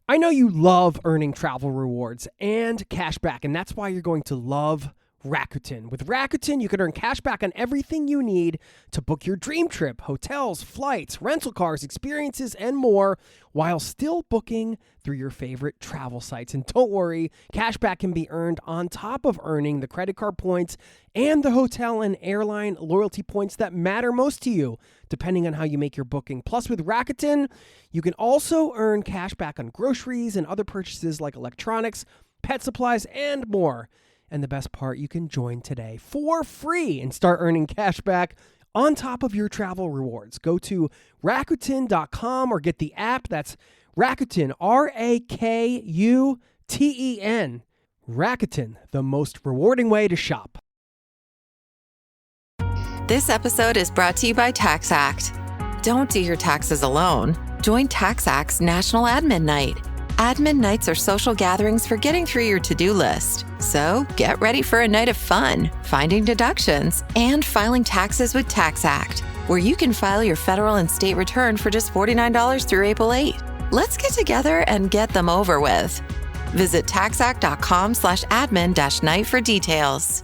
I know you love earning travel rewards and cash back, and that's why you're going to love Rakuten. With Rakuten, you can earn cash back on everything you need to book your dream trip, hotels, flights, rental cars, experiences, and more, while still booking through your favorite travel sites. And don't worry, cash back can be earned on top of earning the credit card points and the hotel and airline loyalty points that matter most to you, depending on how you make your booking. Plus, with Rakuten, you can also earn cash back on groceries and other purchases like electronics, pet supplies, and more. And the best part, you can join today for free and start earning cash back on top of your travel rewards. Go to Rakuten.com or get the app. That's Rakuten, Rakuten. Rakuten, the most rewarding way to shop. This episode is brought to you by TaxAct. Don't do your taxes alone. Join TaxAct's National Admin Night. Admin nights are social gatherings for getting through your to-do list. So get ready for a night of fun, finding deductions, and filing taxes with TaxAct, where you can file your federal and state return for just $49 through April 8. Let's get together and get them over with. Visit taxact.com/admin-night for details.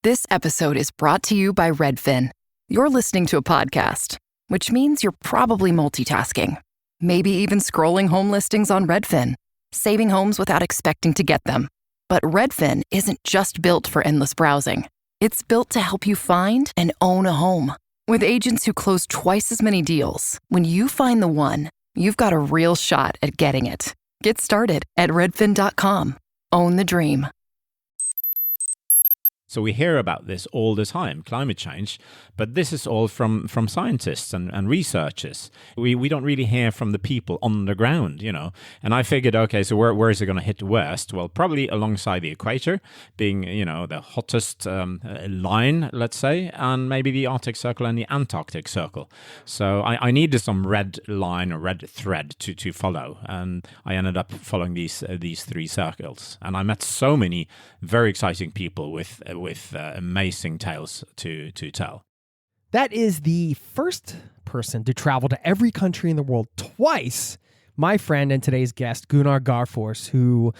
This episode is brought to you by Redfin. You're listening to a podcast, which means you're probably multitasking. Maybe even scrolling home listings on Redfin, saving homes without expecting to get them. But Redfin isn't just built for endless browsing. It's built to help you find and own a home. With agents who close twice as many deals, when you find the one, you've got a real shot at getting it. Get started at redfin.com. Own the dream. So we hear about this all the time, climate change, but this is all from scientists and researchers. We don't really hear from the people on the ground, you know. And I figured, okay, so where is it going to hit worst? Well, probably alongside the equator, being, you know, the hottest line, let's say, and maybe the Arctic Circle and the Antarctic Circle. So I needed some red line or red thread to follow, and I ended up following these three circles. And I met so many very exciting people with amazing tales to tell. That is the first person to travel to every country in the world twice, my friend and today's guest, Gunnar Garfors, who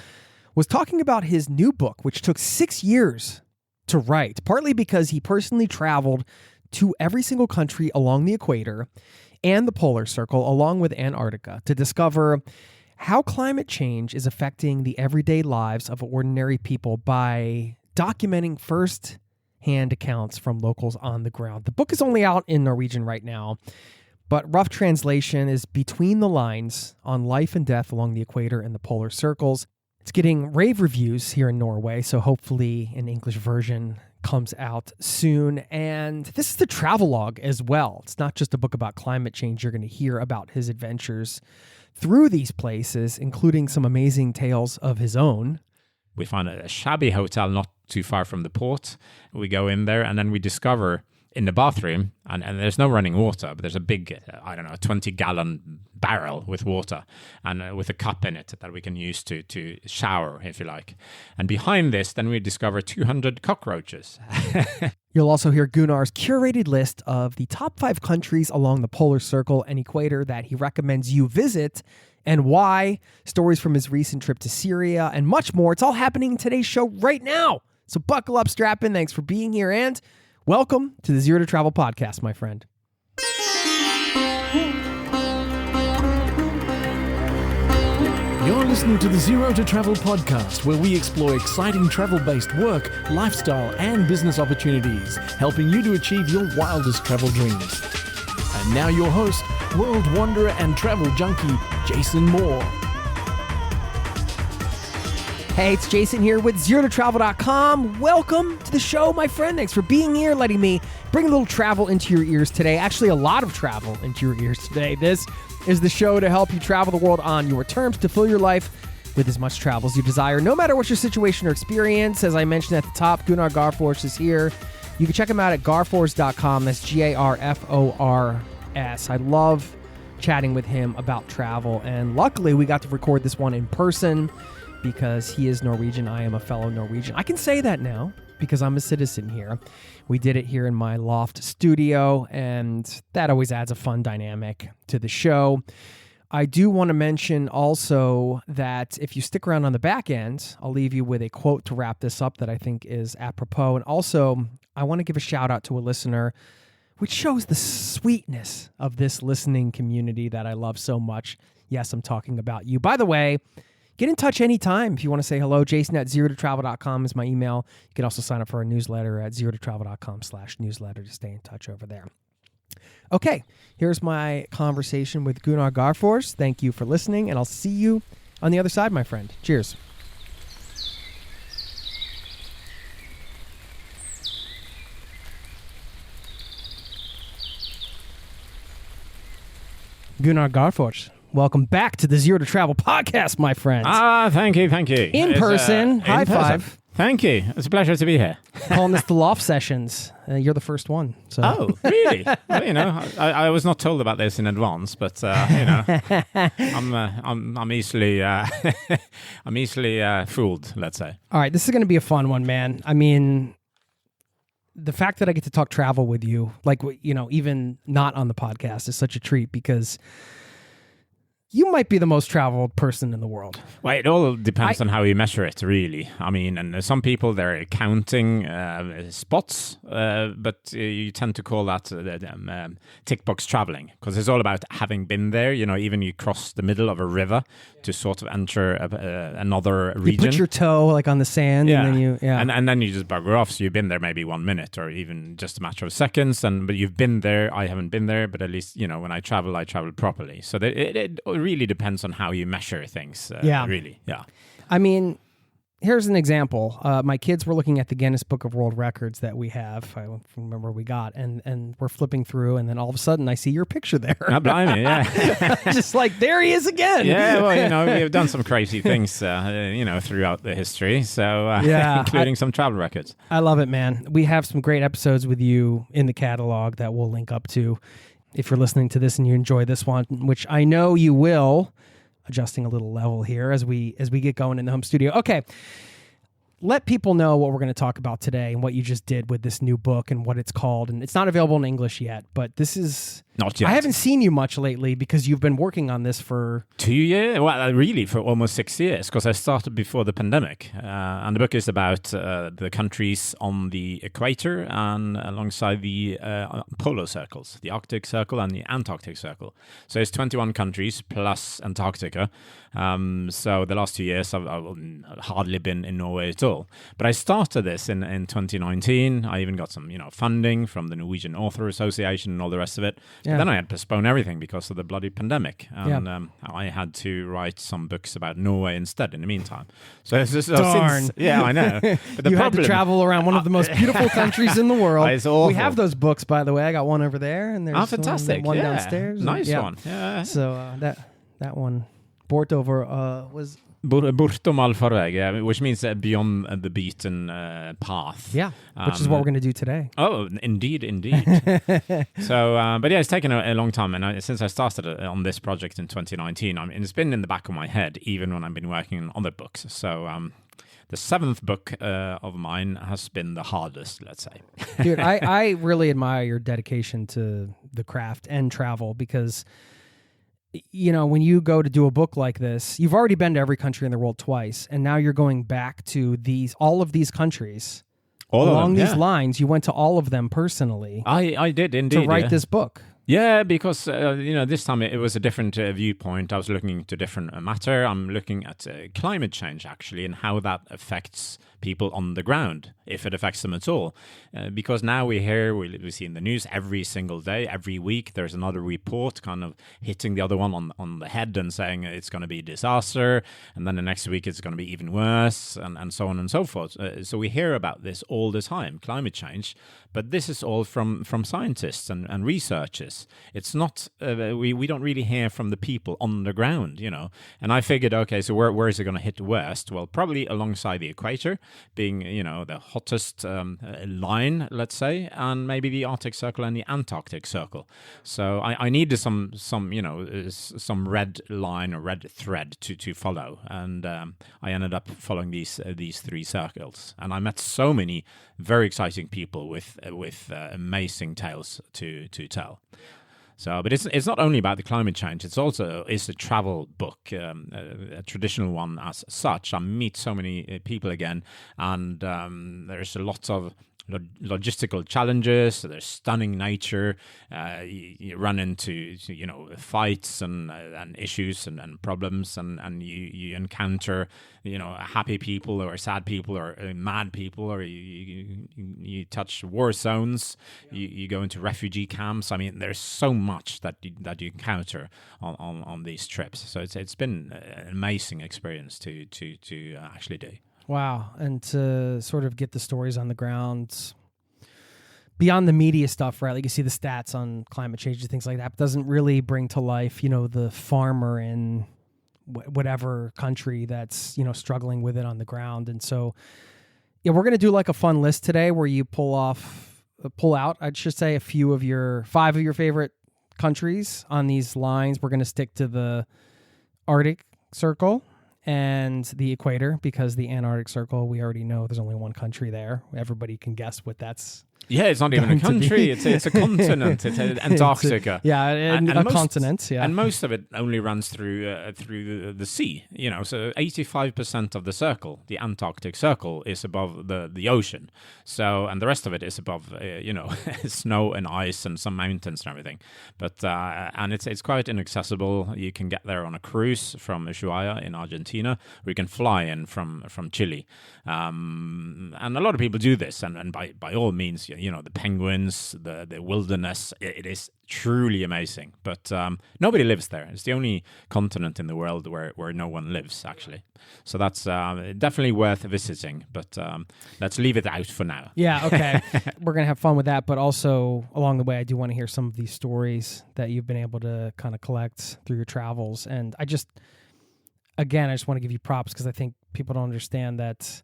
was talking about his new book, which took 6 years to write, partly because he personally traveled to every single country along the equator and the polar circle, along with Antarctica, to discover how climate change is affecting the everyday lives of ordinary people by documenting first-hand accounts from locals on the ground. The book is only out in Norwegian right now, but rough translation is Between the Lines on Life and Death Along the Equator and the Polar Circles. It's getting rave reviews here in Norway, so hopefully an English version comes out soon. And this is the travelogue as well. It's not just a book about climate change. You're going to hear about his adventures through these places, including some amazing tales of his own. We find a shabby hotel not too far from the port. We go in there and then we discover in the bathroom, and there's no running water, but there's a big, 20-gallon barrel with water and with a cup in it that we can use to shower, if you like. And behind this, then we discover 200 cockroaches. You'll also hear Gunnar's curated list of the top 5 countries along the polar circle and equator that he recommends you visit and why, stories from his recent trip to Syria, and much more. It's all happening in today's show right now. So buckle up, strap in. Thanks for being here, and welcome to the Zero to Travel podcast, my friend. You're listening to the Zero to Travel podcast, where we explore exciting travel-based work, lifestyle, and business opportunities, helping you to achieve your wildest travel dreams. And now your host, world wanderer and travel junkie, Jason Moore. Hey, it's Jason here with ZeroToTravel.com. Welcome to the show, my friend. Thanks for being here, letting me bring a little travel into your ears today. Actually, a lot of travel into your ears today. This is the show to help you travel the world on your terms, to fill your life with as much travel as you desire, no matter what your situation or experience. As I mentioned at the top, Gunnar Garfors is here. You can check him out at garfors.com. That's Garfors. I love chatting with him about travel, and luckily we got to record this one in person because he is Norwegian. I am a fellow Norwegian. I can say that now because I'm a citizen here. We did it here in my loft studio, and that always adds a fun dynamic to the show. I do want to mention also that if you stick around on the back end, I'll leave you with a quote to wrap this up that I think is apropos. And also, I want to give a shout out to a listener, which shows the sweetness of this listening community that I love so much. Yes, I'm talking about you. By the way, get in touch anytime if you want to say hello. Jason at zerototravel.com is my email. You can also sign up for our newsletter at zerototravel.com/newsletter to stay in touch over there. Okay, here's my conversation with Gunnar Garfors. Thank you for listening, and I'll see you on the other side, my friend. Cheers. Gunnar Garfors, welcome back to the Zero to Travel podcast, my friend. Thank you. In person, high five. Thank you. It's a pleasure to be here. Calling this the Loft Sessions. You're the first one. So. Oh, really? Well, I was not told about this in advance, but I'm easily I'm easily fooled. Let's say. All right, this is going to be a fun one, man. I mean, the fact that I get to talk travel with you, like even not on the podcast, is such a treat because you might be the most traveled person in the world. Well, it all depends on how you measure it, really. I mean, and some people, they're counting spots, but you tend to call that tick box traveling, because it's all about having been there. Even you cross the middle of a river to sort of enter another region. You put your toe like on the sand, and then and then you just bugger off. So you've been there maybe 1 minute or even just a matter of seconds, but you've been there. I haven't been there, but at least when I travel properly. So it really depends on how you measure things. Really, yeah. I mean, here's an example. My kids were looking at the Guinness Book of World Records that we have. I don't remember we got, and we're flipping through, and then all of a sudden I see your picture there. Oh, blimey, yeah. Just like, there he is again. Yeah, well, we've done some crazy things, throughout the history, so including some travel records. I love it, man. We have some great episodes with you in the catalog that we'll link up to. If you're listening to this and you enjoy this one, which I know you will, adjusting a little level here as we get going in the home studio. Okay. Let people know what we're going to talk about today and what you just did with this new book and what it's called. And it's not available in English yet, but this is... Not yet. I haven't seen you much lately because you've been working on this for... 2 years? Well, really, for almost 6 years, because I started before the pandemic. And the book is about the countries on the Equator and alongside the polar circles, the Arctic Circle and the Antarctic Circle. So it's 21 countries plus Antarctica. So the last 2 years, I've hardly been in Norway at all. But I started this in 2019. I even got some funding from the Norwegian Author Association and all the rest of it. Yeah. Then I had to postpone everything because of the bloody pandemic. And I had to write some books about Norway instead in the meantime. So darn. Yeah, I know. But the you problem, had to travel around one of the most beautiful countries in the world. It's awful. We have those books, by the way. I got one over there, and there's fantastic. one downstairs. Nice one. Yeah. So that one, Bortover, was... Bortom all farväg, which means beyond the beaten path. Yeah, which is what we're going to do today. Oh, indeed. So, but yeah, it's taken a long time. And since I started on this project in 2019, it's been in the back of my head, even when I've been working on other books. So the seventh book of mine has been the hardest, let's say. Dude, I really admire your dedication to the craft and travel because... when you go to do a book like this, you've already been to every country in the world twice, and now you're going back to all of these countries. Along these lines, you went to all of them personally. I did indeed. To write this book. Yeah, because, this time it was a different viewpoint. I was looking into different matter. I'm looking at climate change, actually, and how that affects people on the ground, if it affects them at all. Because now we see in the news every single day, every week, there's another report kind of hitting the other one on the head and saying it's going to be a disaster. And then the next week it's going to be even worse and so on and so forth. So we hear about this all the time, climate change. But this is all from scientists and researchers. It's not, we don't really hear from the people on the ground, And I figured, okay, so where is it going to hit worst? Well, probably alongside the equator, being, the hottest line, let's say, and maybe the Arctic Circle and the Antarctic Circle. So I needed some red line or red thread to follow. And I ended up following these three circles. And I met so many very exciting people with amazing tales to tell. So, but it's not only about the climate change. It's a travel book, a traditional one as such. I meet so many people again, and there's a lot of logistical challenges. There's stunning nature. You run into fights and issues and problems, and you encounter happy people or sad people or mad people, or you touch war zones. You go into refugee camps. I mean, there's so much that you encounter on these trips. So it's been an amazing experience to actually do. Wow. And to sort of get the stories on the ground beyond the media stuff, right? Like you see the stats on climate change and things like that, but doesn't really bring to life, the farmer in whatever country that's, struggling with it on the ground. And so, we're going to do like a fun list today where you pull out, I should say, 5 of your favorite countries on these lines. We're going to stick to the Arctic Circle and the Equator, because the Antarctic Circle, we already know there's only one country there. Everybody can guess what that's. Yeah, it's not even a country. It's a continent. It's Antarctica. And a continent. Yeah, and most of it only runs through the sea. So 85% of the circle, the Antarctic Circle, is above the ocean. So, and the rest of it is above snow and ice and some mountains and everything. But and it's quite inaccessible. You can get there on a cruise from Ushuaia in Argentina, or you can fly in from Chile. And a lot of people do this, and by all means, the penguins, the wilderness, it is truly amazing. But nobody lives there. It's the only continent in the world where no one lives, actually. So that's definitely worth visiting. But let's leave it out for now. Yeah, okay. We're going to have fun with that. But also, along the way, I do want to hear some of these stories that you've been able to kind of collect through your travels. And I just want to give you props, because I think people don't understand that,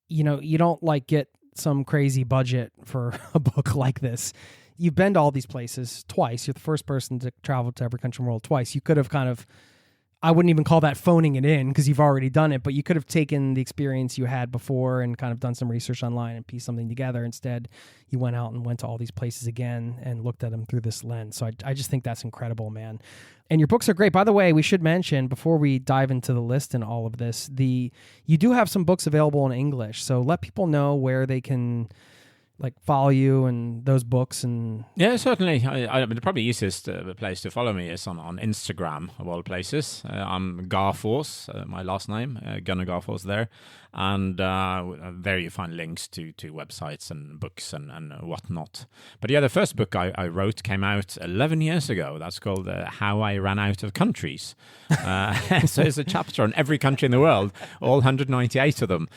you don't get some crazy budget for a book like this. You've been to all these places twice. You're the first person to travel to every country in the world twice. You could have I wouldn't even call that phoning it in, because you've already done it, but you could have taken the experience you had before and kind of done some research online and pieced something together. Instead, you went out and went to all these places again and looked at them through this lens. So I just think that's incredible, man. And your books are great. By the way, we should mention, before we dive into the list and all of this, you do have some books available in English. So let people know where they can follow you and those books. And yeah, certainly. The probably easiest place to follow me is on Instagram, of all places. I'm Garfors, my last name, Gunnar Garfors there. And there you find links to websites and books and whatnot. But yeah, the first book I wrote came out 11 years ago. That's called How I Ran Out of Countries. So it's a chapter on every country in the world, all 198 of them.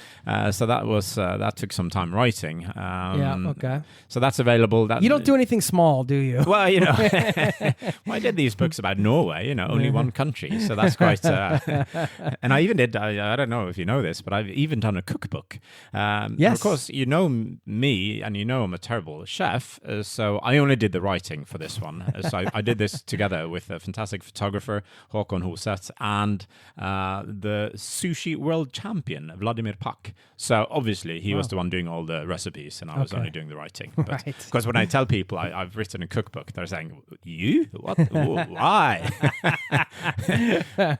So that took some time writing. Okay. So that's available. You don't do anything small, do you? Well, I did these books about Norway, only one country. So that's quite... and I even did, I don't know if you know this, but I've even done a cookbook. Yes. Of course, you know me, and I'm a terrible chef, so I only did the writing for this one. So I did this together with a fantastic photographer, Håkon Hoseth, and the sushi world champion, Vladimir Pak. So obviously, he was the one doing all the recipes, and I was only doing the writing. But because when I tell people I've written a cookbook, they're saying, "You? What? Why?"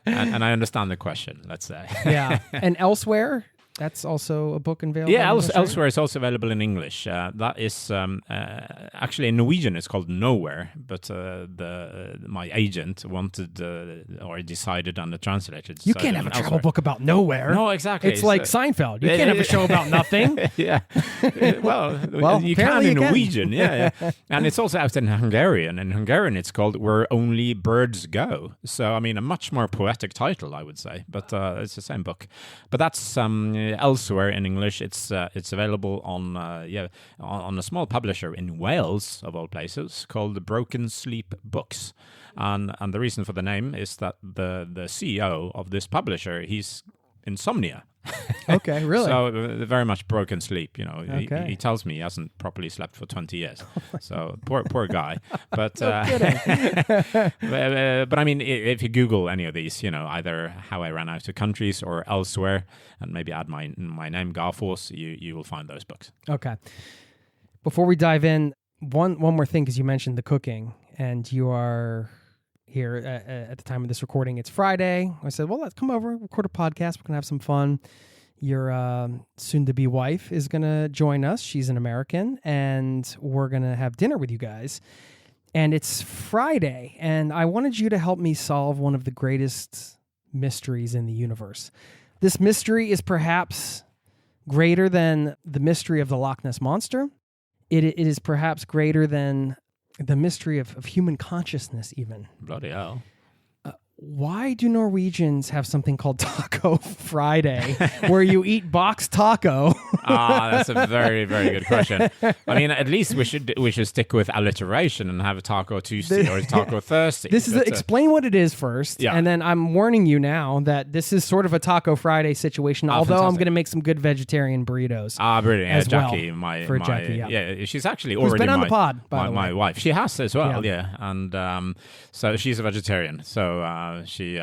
and I understand the question, let's say. Yeah. And elsewhere, that's also a book available. Yeah, elsewhere it's also available in English. That is actually in Norwegian it's called Nowhere, but my agent wanted or decided and the translator. You can't have a travel book about nowhere. No, exactly. It's like Seinfeld. You can't have a show about nothing. Yeah. Well, you can in Norwegian. Yeah. And it's also out in Hungarian. In Hungarian it's called Where Only Birds Go. So, I mean, a much more poetic title, I would say. But it's the same book. But that's... elsewhere in English, it's available on a small publisher in Wales, of all places, called Broken Sleep Books, and the reason for the name is that the CEO of this publisher, he's insomnia. Okay, really? So very much broken sleep. Okay. He tells me he hasn't properly slept for 20 years. So poor guy. But but I mean, if you Google any of these, either How I Ran Out of Countries or Elsewhere, and maybe add my name Garfors, you will find those books. Okay. Before we dive in, one more thing, because you mentioned the cooking, and you are here at the time of this recording. It's Friday. I said, well, let's come over, record a podcast. We're going to have some fun. Your soon-to-be wife is going to join us. She's an American, and we're going to have dinner with you guys. And it's Friday, and I wanted you to help me solve one of the greatest mysteries in the universe. This mystery is perhaps greater than the mystery of the Loch Ness Monster. It is perhaps greater than the mystery of human consciousness even. Bloody hell. Why do Norwegians have something called Taco Friday, where you eat boxed taco? That's a very, very good question. I mean, at least we should stick with alliteration and have a Taco Tuesday or a Taco Thursday. Explain what it is first, and then I'm warning you now that this is sort of a Taco Friday situation. Although fantastic. I'm going to make some good vegetarian burritos. Brilliant! As Jackie, well, Jackie, she's actually who's already been on the pod. By the way, my wife. She has as well, and so she's a vegetarian. So. She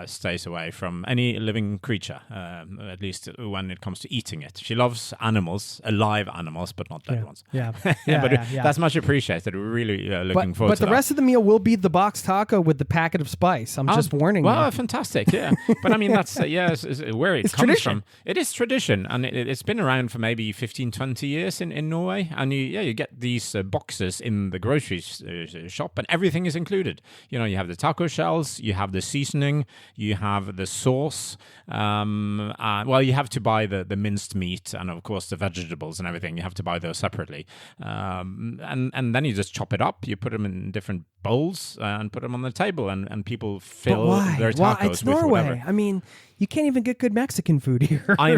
stays away from any living creature, at least when it comes to eating it. She loves animals, alive animals, but not dead ones. That's much appreciated. We're really looking forward to that. But the rest of the meal will be the boxed taco with the packet of spice. I'm just warning you. Well, fantastic, yeah. But I mean, that's where it comes tradition. from. It is tradition, and it's been around for maybe 15, 20 years in Norway. And you get these boxes in the grocery shop, and everything is included. You know, you have the taco shells, you have the seasoning, you have the sauce. You have to buy the minced meat and, of course, the vegetables and everything. You have to buy those separately. And then you just chop it up. You put them in different bowls and put them on the table, and people fill their tacos It's with Norway. whatever. I mean, you can't even get good Mexican food here. I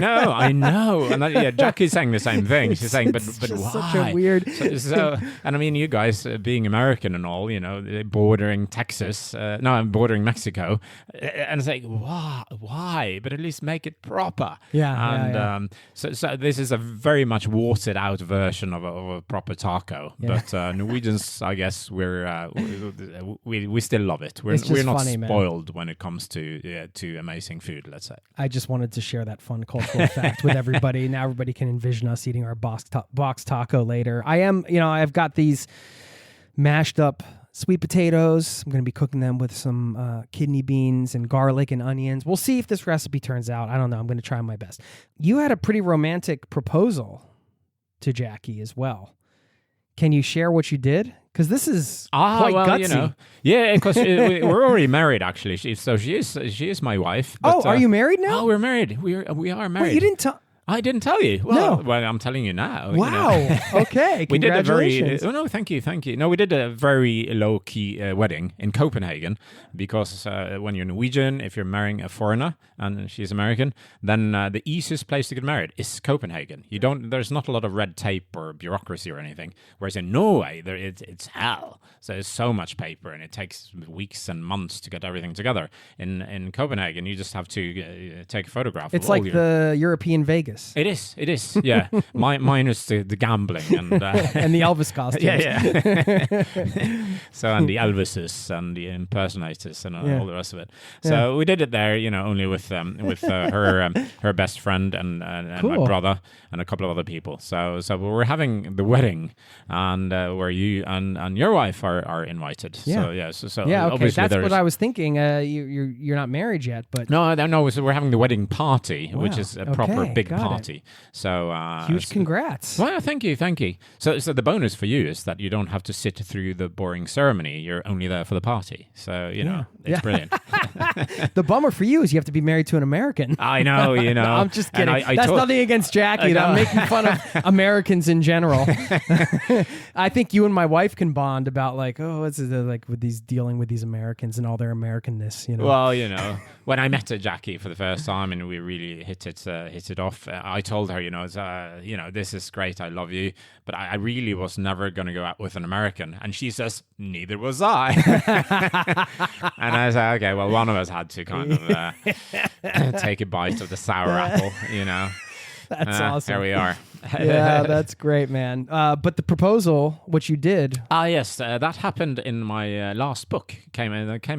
know. And Jackie's saying the same thing. She's saying, but why? Such a weird. And I mean, you guys being American and all, you know, bordering Texas, I'm bordering Mexico, and it's like, why? But at least make it proper. So this is a very much watered out version of a proper taco. Yeah. But Norwegians, I guess, we still love it. We're not funny, spoiled when it comes to amazing food. Let's say. I just wanted to share that fun cultural fact with everybody. Now everybody can envision us eating our box taco later. I've got these mashed up sweet potatoes. I'm going to be cooking them with some kidney beans and garlic and onions. We'll see if this recipe turns out. I don't know. I'm going to try my best. You had a pretty romantic proposal to Jackie as well. Can you share what you did? Because this is quite gutsy. Because we're already married, actually. She is my wife. But, are you married now? Oh, we're married. We are married. Wait, you didn't tell. I didn't tell you. No. Well, I'm telling you now. Wow. You know. Okay. We did a Congratulations. thank you. No, we did a very low-key wedding in Copenhagen because when you're Norwegian, if you're marrying a foreigner and she's American, then the easiest place to get married is Copenhagen. There's not a lot of red tape or bureaucracy or anything. Whereas in Norway, it's hell. So there's so much paper and it takes weeks and months to get everything together. In Copenhagen, you just have to take a photograph. It's like the European Vegas. It is, yeah. Minus the gambling and and the Elvis costumes. So and the Elvises and the impersonators and all the rest of it. So we did it there, only with her best friend and cool. my brother and a couple of other people. So we're having the wedding, and where you and your wife are invited. Yeah. So Okay. That's what I was thinking. You're not married yet, but no. So we're having the wedding party, which is a proper big party. So huge congrats. Well, thank you. So the bonus for you is that you don't have to sit through the boring ceremony. You're only there for the party. So it's brilliant. The bummer for you is you have to be married to an American. I know. No, I'm just kidding. That's nothing against Jackie. I'm making fun of Americans in general. I think you and my wife can bond about what's it like with dealing with these Americans and all their Americanness. Well, when I met Jackie for the first time and we really hit it off, I told her, this is great, I love you, but I really was never going to go out with an American. And she says, neither was I. And I said, okay, well, one of us had to kind of take a bite of the sour apple, That's awesome. Here we are. Yeah, that's great, man. But the proposal, what you did. Yes, that happened in my last book. Came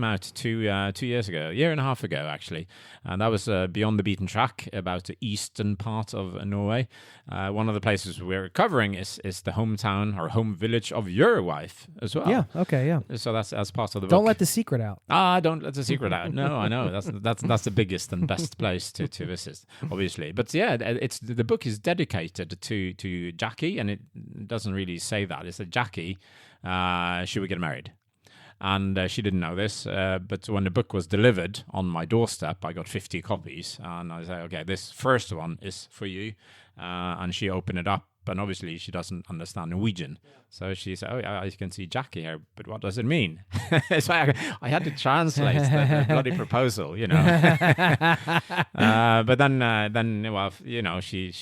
out 2 years ago, a year and a half ago, actually. And that was Beyond the Beaten Track, about the eastern part of Norway. One of the places we're covering is the hometown or home village of your wife as well. Yeah. Okay. Yeah. So that's part of the book. Don't let the secret out. Don't let the secret out. No, I know that's the biggest and best place to visit, obviously. But yeah, the book is dedicated to Jackie, and it doesn't really say that. It's that Jackie, she would get married. And she didn't know this, but when the book was delivered on my doorstep, I got 50 copies. And I said, okay, this first one is for you. And she opened it up, and obviously she doesn't understand Norwegian. So she said, I can see Jackie here, but what does it mean? So I had to translate the bloody proposal, you know. But then, well, you know, she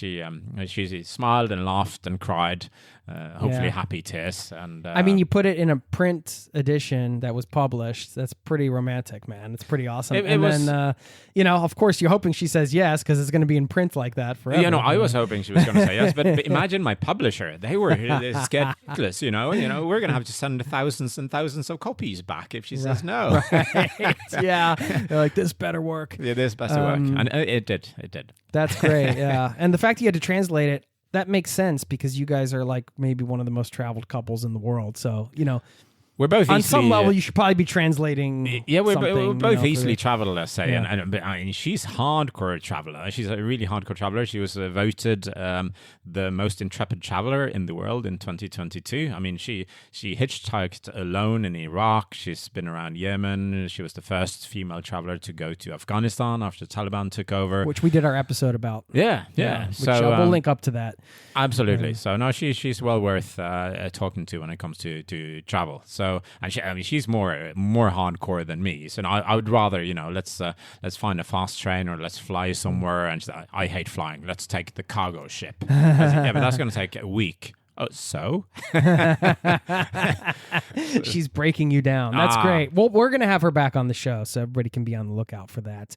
smiled and laughed and cried. Hopefully happy tears. And I mean, you put it in a print edition that was published. That's pretty romantic, man. It's pretty awesome. Then, you know, of course, you're hoping she says yes because it's going to be in print like that forever. Yeah, no, I was hoping she was going to say yes. But imagine my publisher. They were scared shitless, you know. We're going to have to send thousands and thousands of copies back if she says no. Right. Yeah. They're like, this better work. Yeah, this better work. And it did. That's great, yeah. And the fact you had to translate it, that makes sense because you guys are like maybe one of the most traveled couples in the world. So, you know, we're both on easily, some level, you should probably be translating. Yeah, we're both easily for traveled, let's say. Yeah. And I mean, she's hardcore traveler. She's a really hardcore traveler. She was voted the most intrepid traveler in the world in 2022. I mean, she hitchhiked alone in Iraq. She's been around Yemen. She was the first female traveler to go to Afghanistan after the Taliban took over, which we did our episode about. Yeah. Which So we'll link up to that. Absolutely. So no, she's well worth talking to when it comes to travel. So, and she's more hardcore than me. So I would rather, you know, let's find a fast train or let's fly somewhere. And I hate flying. Let's take the cargo ship. Yeah, but that's going to take a week. Oh, so? She's breaking you down. That's great. Well, we're going to have her back on the show, so everybody can be on the lookout for that.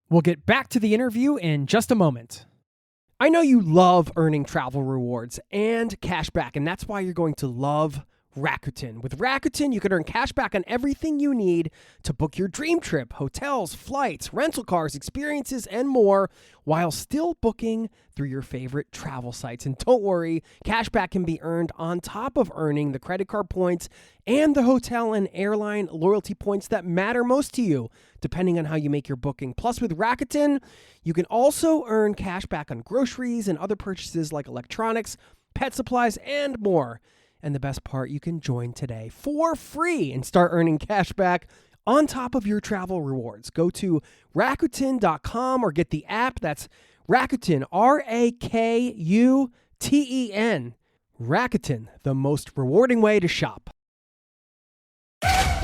We'll get back to the interview in just a moment. I know you love earning travel rewards and cash back, and that's why you're going to love Rakuten. With Rakuten, you can earn cash back on everything you need to book your dream trip, hotels, flights, rental cars, experiences, and more, while still booking through your favorite travel sites. And don't worry, cash back can be earned on top of earning the credit card points and the hotel and airline loyalty points that matter most to you, depending on how you make your booking. Plus, with Rakuten, you can also earn cash back on groceries and other purchases like electronics, pet supplies, and more. And the best part, you can join today for free and start earning cash back on top of your travel rewards. Go to Rakuten.com or get the app. That's Rakuten, Rakuten. Rakuten, the most rewarding way to shop.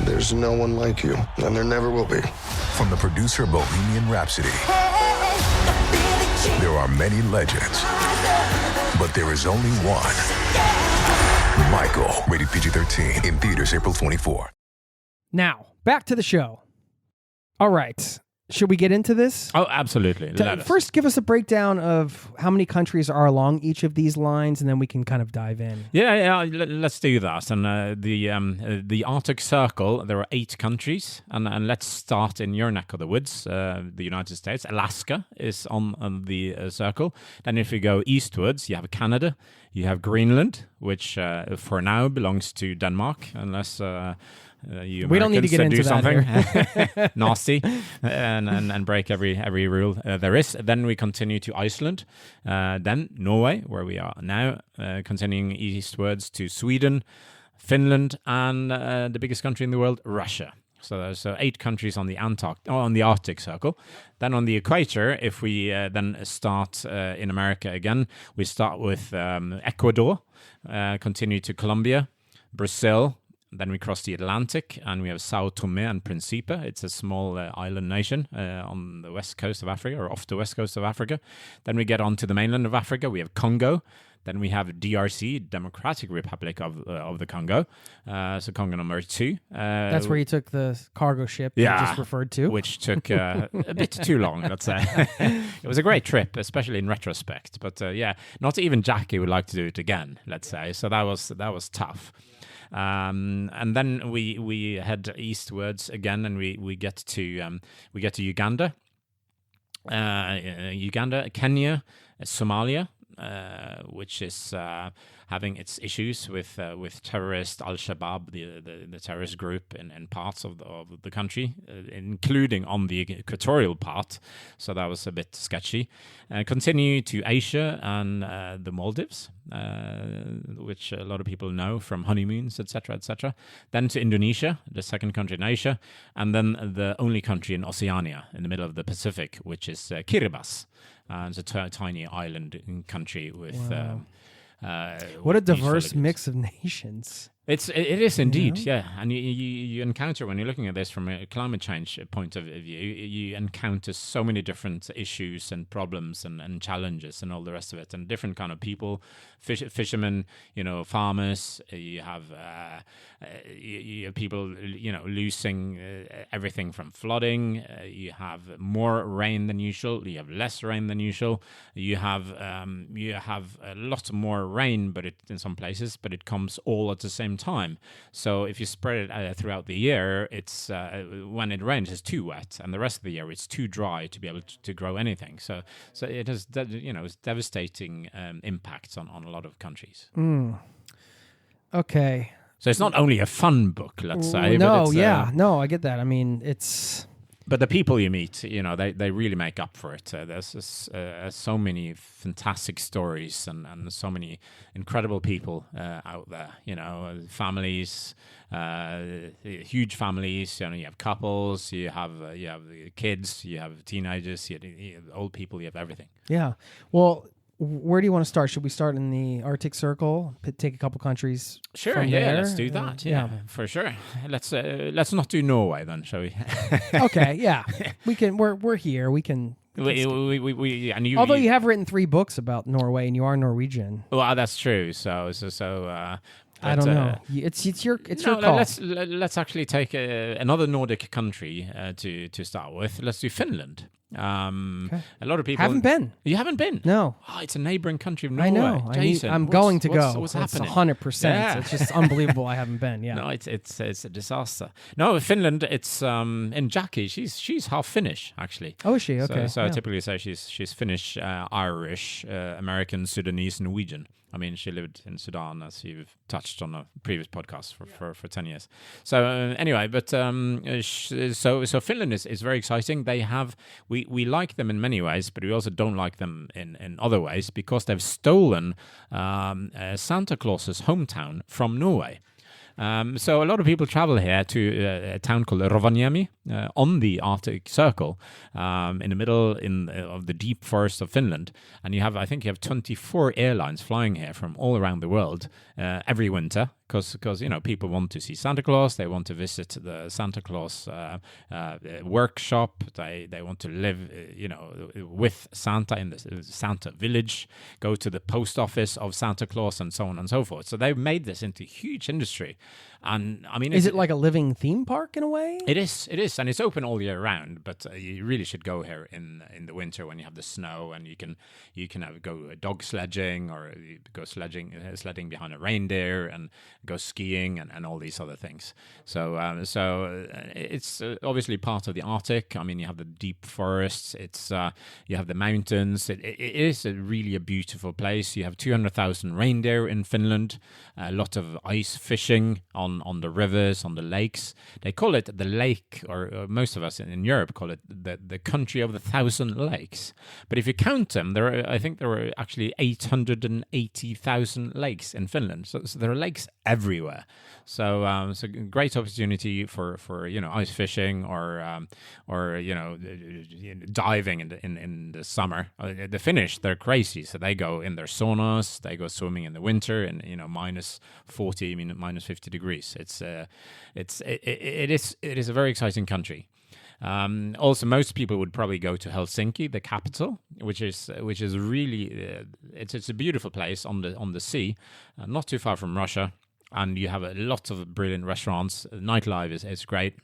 There's no one like you, and there never will be. From the producer Bohemian Rhapsody, there are many legends, but there is only one. Michael, rated PG-13, in theaters April 24. Now, back to the show. All right. Should we get into this? Oh, absolutely. First, give us a breakdown of how many countries are along each of these lines, and then we can kind of dive in. Yeah, let's do that. And the Arctic Circle, there are 8 countries, and let's start in your neck of the woods, the United States. Alaska is on the circle. Then if you go eastwards, you have Canada, you have Greenland, which for now belongs to Denmark, unless... we don't need to get into something that nasty and break every rule there is. Then we continue to Iceland, then Norway, where we are now, continuing eastwards to Sweden, Finland, and the biggest country in the world, Russia. So there's 8 countries on the Arctic Circle. Then on the equator, if we then start in America again, we start with Ecuador, continue to Colombia, Brazil. Then we cross the Atlantic, and we have Sao Tome and Principe. It's a small island nation on the west coast of Africa, or off the west coast of Africa. Then we get on to the mainland of Africa. We have Congo. Then we have DRC, Democratic Republic of the Congo. So Congo number 2. That's where you took the cargo ship you just referred to. Which took a bit too long, let's say. It was a great trip, especially in retrospect. But not even Jackie would like to do it again, let's say. So that was tough. And then we head eastwards again, and we get to Uganda, Kenya, Somalia, which is having its issues with terrorist Al-Shabaab, the terrorist group in parts of the country, including on the equatorial part. So that was a bit sketchy. Continue to Asia and the Maldives, which a lot of people know from honeymoons, etc., etc. Then to Indonesia, the second country in Asia, and then the only country in Oceania, in the middle of the Pacific, which is Kiribati. It's a tiny island country with... what a diverse mix of nations. It is indeed, yeah. And you encounter, when you're looking at this from a climate change point of view, you encounter so many different issues and problems and challenges and all the rest of it, and different kind of people, fishermen, farmers. You have people, losing everything from flooding. You have more rain than usual. You have less rain than usual. You have a lot more rain, but in some places, but it comes all at the same time. So if you spread it throughout the year, it's when it rains, it's too wet, and the rest of the year it's too dry to be able to grow anything. So it has, it's devastating impacts on a lot of countries. Okay. So it's not only a fun book, let's say. No, but it's, no, I get that. I mean, it's... But the people you meet, they really make up for it. There's so many fantastic stories and so many incredible people out there. Families, huge families. You have couples, you have kids, you have teenagers, you have old people, you have everything. Yeah. Well, where do you want to start? Should we start in the Arctic Circle? Take a couple countries. Sure, from yeah, there? let's do that. Yeah, for sure. Let's not do Norway then, shall we? Okay, yeah, we can. We're here. We can. Although you have written 3 books about Norway and you are Norwegian. Well, that's true. So. I don't know. It's your call. Let's actually take another Nordic country to start with. Let's do Finland. Okay. A lot of people haven't been. You haven't been? No. Oh, it's a neighboring country of Norway. I know. Jason, I'm going to go. What's happening? 100%. Yeah. It's just unbelievable. I haven't been. Yeah. No, it's a disaster. No, Finland. It's and Jackie. She's half Finnish actually. Oh, is she? Okay. So I typically say she's Finnish, Irish, American, Sudanese, Norwegian. I mean, she lived in Sudan, as you've touched on a previous podcast for 10 years. So anyway, but so Finland is very exciting. They have we like them in many ways, but we also don't like them in other ways because they've stolen Santa Claus's hometown from Norway. So a lot of people travel here to a town called Rovaniemi on the Arctic Circle, in the middle of the deep forest of Finland. And I think you have 24 airlines flying here from all around the world every winter. Because people want to see Santa Claus, they want to visit the Santa Claus workshop, they want to live with Santa in the Santa village, go to the post office of Santa Claus, and so on and so forth. So they've made this into a huge industry, and I mean, is it like a living theme park in a way? It is, and it's open all year round. But you really should go here in the winter when you have the snow, and you can go dog sledging or you go sledding behind a reindeer and go skiing and all these other things. So it's obviously part of the Arctic. I mean, you have the deep forests. It's you have the mountains. It is really a beautiful place. You have 200,000 reindeer in Finland. A lot of ice fishing on the rivers, on the lakes. They call it the lake, or most of us in Europe call it the country of the 1,000 lakes. But if you count them, I think there are actually 880,000 lakes in Finland. So there are lakes everywhere. So it's a great opportunity for ice fishing or diving in the summer. The Finnish, they're crazy, so they go in their saunas, they go swimming in the winter in minus 40, minus 50 degrees. It is a very exciting country. Also, most people would probably go to Helsinki, the capital, which is really it's a beautiful place on the sea, not too far from Russia, and you have a lot of brilliant restaurants. Nightlife is great.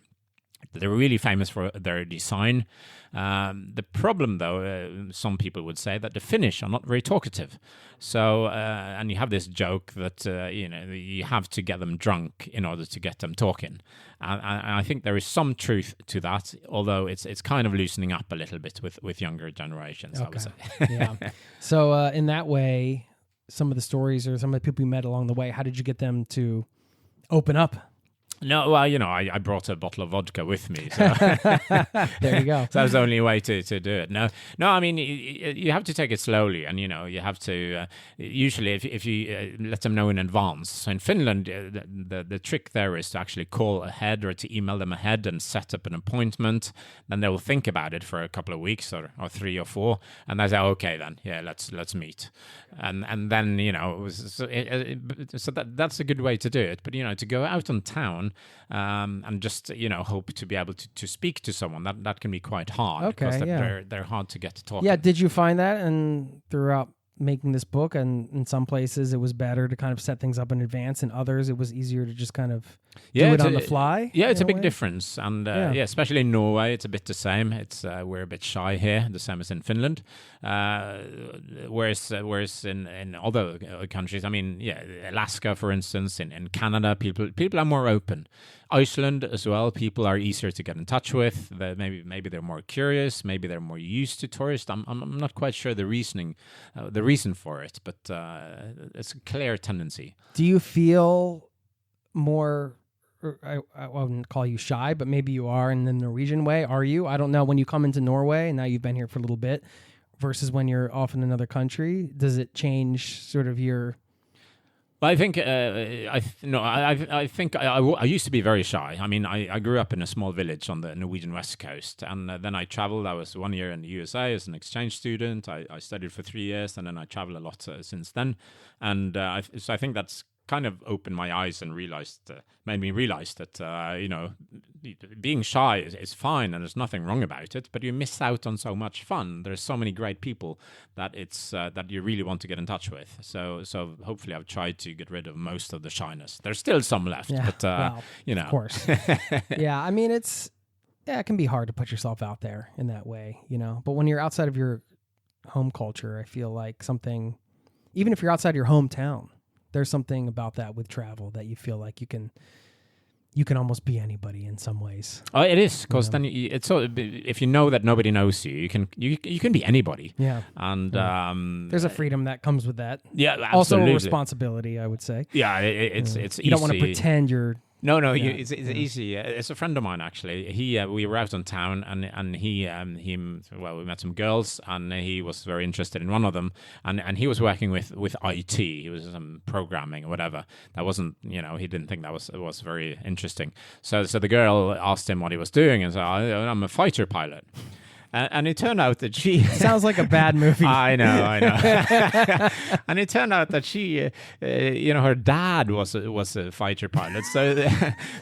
They're really famous for their design. The problem, though, some people would say that the Finnish are not very talkative. So, and you have this joke that you have to get them drunk in order to get them talking. And I think there is some truth to that, although it's kind of loosening up a little bit with younger generations. Okay. I would say. Yeah. So, in that way, some of the stories or some of the people you met along the way, how did you get them to open up? No, well, I brought a bottle of vodka with me. So there you go. So that was the only way to do it. No, I mean, you have to take it slowly, and you have to. Usually, if you let them know in advance. So in Finland, the trick there is to actually call ahead or to email them ahead and set up an appointment. Then they will think about it for a couple of weeks or 3 or 4, and they say, okay, then let's meet, and then so that's a good way to do it. But to go out on town. And just hope to be able to speak to someone that can be quite hard because they're hard to get to talk. Yeah, did you find that and throughout making this book, and in some places it was better to kind of set things up in advance, and others it was easier to just kind of do it on the fly? Yeah, it's a big difference, and especially in Norway, it's a bit the same. It's we're a bit shy here, the same as in Finland. Whereas in other countries, I mean, Alaska, for instance, in Canada, people are more open. Iceland as well, people are easier to get in touch with. Maybe they're more curious. Maybe they're more used to tourists. I'm not quite sure the reason for it, but it's a clear tendency. Do you feel more? I wouldn't call you shy, but maybe you are in the Norwegian way. Are you? I don't know. When you come into Norway, and now you've been here for a little bit, versus when you're off in another country, does it change sort of your? I think I think I used to be very shy. I mean, I grew up in a small village on the Norwegian west coast, and then I traveled. I was 1 year in the USA as an exchange student. I studied for 3 years, and then I traveled a lot since then. And so I think that's kind of opened my eyes and made me realize that being shy is fine and there's nothing wrong about it, but you miss out on so much fun. There's so many great people that it's that you really want to get in touch with. So hopefully I've tried to get rid of most of the shyness. There's still some left, but of course. Yeah, I mean it can be hard to put yourself out there in that way, But when you're outside of your home culture, I feel like even if you're outside your hometown, there's something about that with travel that you feel like you can almost be anybody in some ways. Oh, it is, because then it's so if you know that nobody knows you, you can be anybody. Yeah, and there's a freedom that comes with that. Yeah, absolutely. Also a responsibility, I would say. Yeah, it's easy. You don't want to pretend you're. No, it's easy. It's a friend of mine actually. We were out on town, and we met some girls, and he was very interested in one of them, and he was working with IT. He was some programming or whatever. That wasn't, he didn't think that was very interesting. So the girl asked him what he was doing, and said, "I'm a fighter pilot." And it turned out that she sounds like a bad movie. I know. And it turned out that she, her dad was a fighter pilot,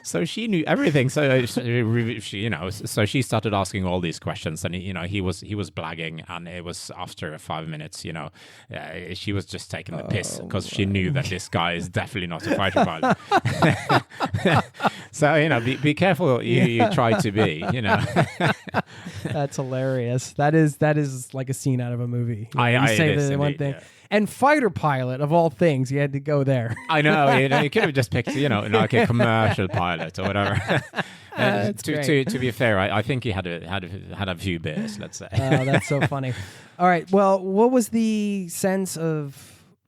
so she knew everything. So she started asking all these questions, and he was blagging, and it was after 5 minutes, she was just taking the piss because she knew that this guy is definitely not a fighter pilot. So be careful you try to be. That's hilarious. That is like a scene out of a movie. You say the one thing. Yeah. And fighter pilot, of all things, you had to go there. I know. You could have just picked, like a commercial pilot or whatever. To be fair, I think he had a few beers, let's say. Oh, that's so funny. All right. Well, what was the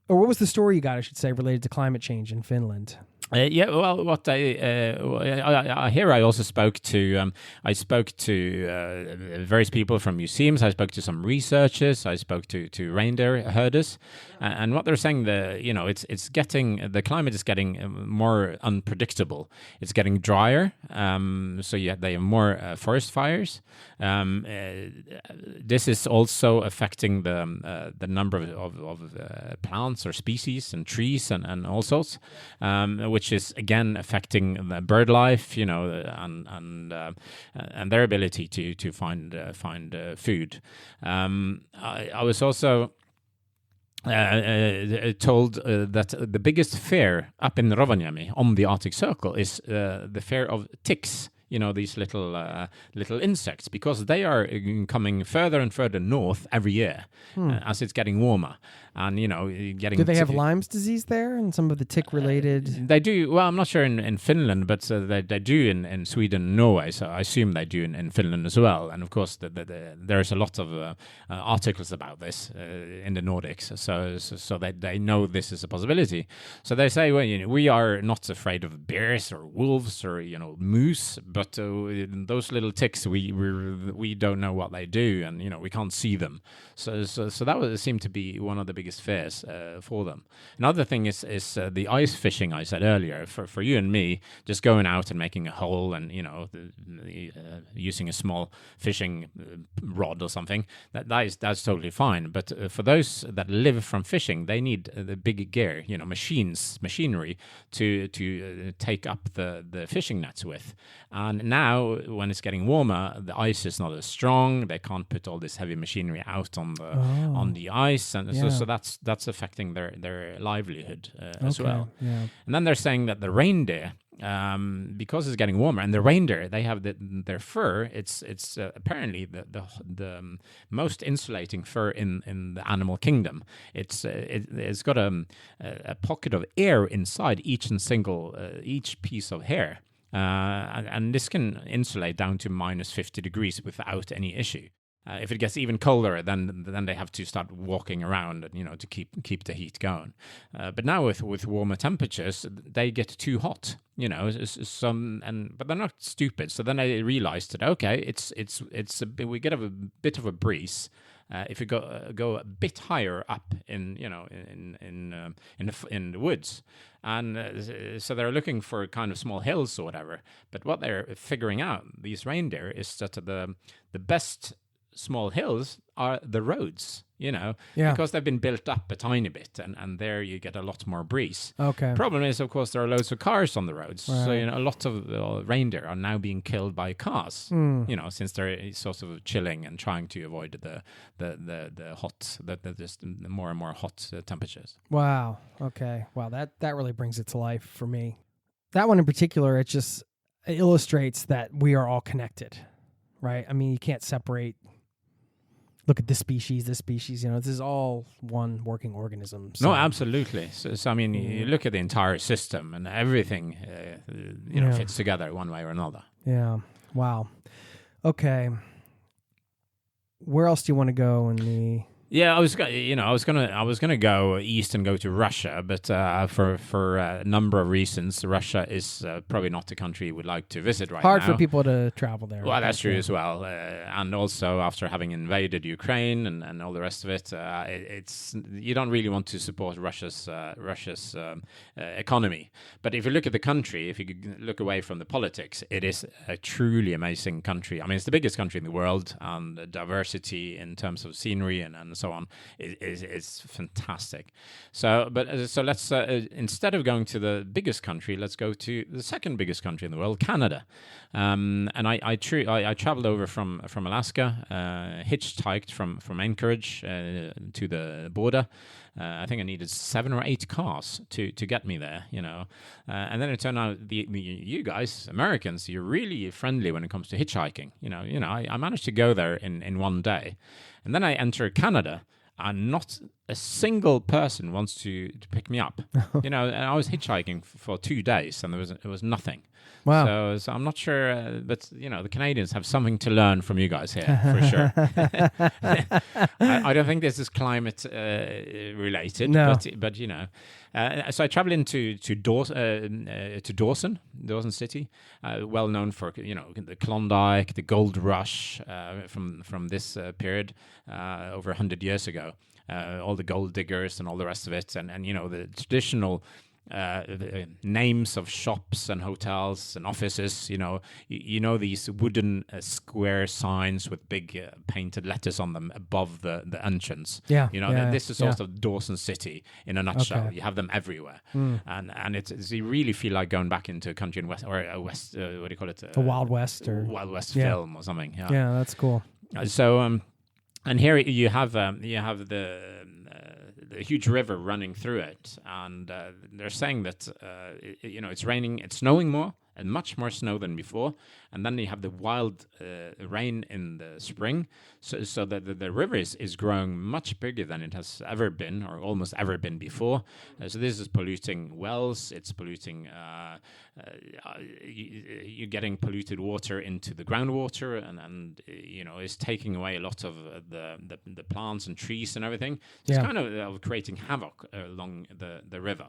what was the story you got, I should say, related to climate change in Finland? What I also spoke to various people from museums. I spoke to some researchers. I spoke to reindeer herders, and what they're saying, the climate is getting more unpredictable. It's getting drier, so they have more forest fires. This is also affecting the number of plants or species and trees and all sorts, which is again affecting the bird life, and their ability to find food. I was also told that the biggest fear up in Rovaniemi on the Arctic Circle is the fear of ticks. These little insects, because they are coming further and further north every year as it's getting warmer. And, getting... Do they have Lyme's disease there and some of the tick-related... They do. Well, I'm not sure in Finland, but they do in Sweden and Norway, so I assume they do in Finland as well. And, of course, there's a lot of articles about this in the Nordics, so they know this is a possibility. So they say, well, we are not afraid of bears or wolves or, moose, but those little ticks, we don't know what they do, and we can't see them. So that seemed to be one of the biggest fears for them. Another thing is the ice fishing I said earlier. For you and me, just going out and making a hole and using a small fishing rod or something, that's totally fine. But for those that live from fishing, they need the big gear, machinery to take up the fishing nets with. And now, when it's getting warmer, the ice is not as strong. They can't put all this heavy machinery out on the ice, and so that's affecting their livelihood as well. Yeah. And then they're saying that the reindeer, because it's getting warmer, and the reindeer, they have their fur. It's apparently the most insulating fur in the animal kingdom. It's got a pocket of air inside each piece of hair. And this can insulate down to minus 50 degrees without any issue. If it gets even colder, then they have to start walking around, to keep the heat going. But now with warmer temperatures, they get too hot, but they're not stupid. So then they realized that we get a bit of a breeze. If we go a bit higher up in the woods, and so they're looking for kind of small hills or whatever. But what they're figuring out, these reindeer, is that the best small hills are the roads, because they've been built up a tiny bit, and there you get a lot more breeze. Okay. Problem is, of course, there are loads of cars on the roads, right. so a lot of reindeer are now being killed by cars. Since they're sort of chilling and trying to avoid the hot, the more and more hot temperatures. Wow. Okay. Wow. That really brings it to life for me. That one in particular, it just illustrates that we are all connected, right? I mean, you can't separate. Look at this species. This is all one working organism. So. No, absolutely. So I mean, you look at the entire system, and everything, fits together one way or another. Yeah. Wow. Okay. Where else do you want to go in the? Yeah, I was gonna go east and go to Russia, but for a number of reasons, Russia is probably not the country you would like to visit right now. Hard for people to travel there. Well, that's true as well, and also after having invaded Ukraine and all the rest of it, it's you don't really want to support Russia's economy. But if you look at the country, if you look away from the politics, it is a truly amazing country. I mean, it's the biggest country in the world, and the diversity in terms of scenery and so on is fantastic. So let's instead of going to the biggest country, let's go to the second biggest country in the world, Canada. And I traveled over from Alaska, hitchhiked from Anchorage to the border. I think I needed 7 or 8 cars to get me there, and then it turned out you guys, Americans, you're really friendly when it comes to hitchhiking. I managed to go there in one day, and then I enter Canada, and not a single person wants to pick me up. And I was hitchhiking for 2 days, and there was nothing. Wow. So I'm not sure, but the Canadians have something to learn from you guys here, for sure. I don't think this is climate related, no. but so I traveled into Dawson City, well known for the Klondike, the Gold Rush from this period over 100 years ago. All the gold diggers and all the rest of it, and the traditional names of shops and hotels and offices. You know these wooden square signs with big painted letters on them above the entrance. Yeah, this is sort of Dawson City in a nutshell. Okay. You have them everywhere, and it's you really feel like going back into a country in West or a West. What do you call it? A Wild West or Wild West film or something. Yeah, that's cool. So and here you have the huge river running through it, and they're saying that it's raining, it's snowing more, and much more snow than before, and then you have the wild rain in the spring, so that the river is growing much bigger than it has ever been, or almost ever been before. So this is polluting wells, it's polluting, you're getting polluted water into the groundwater, and it's taking away a lot of the plants and trees and everything. So it's kind of creating havoc along the river.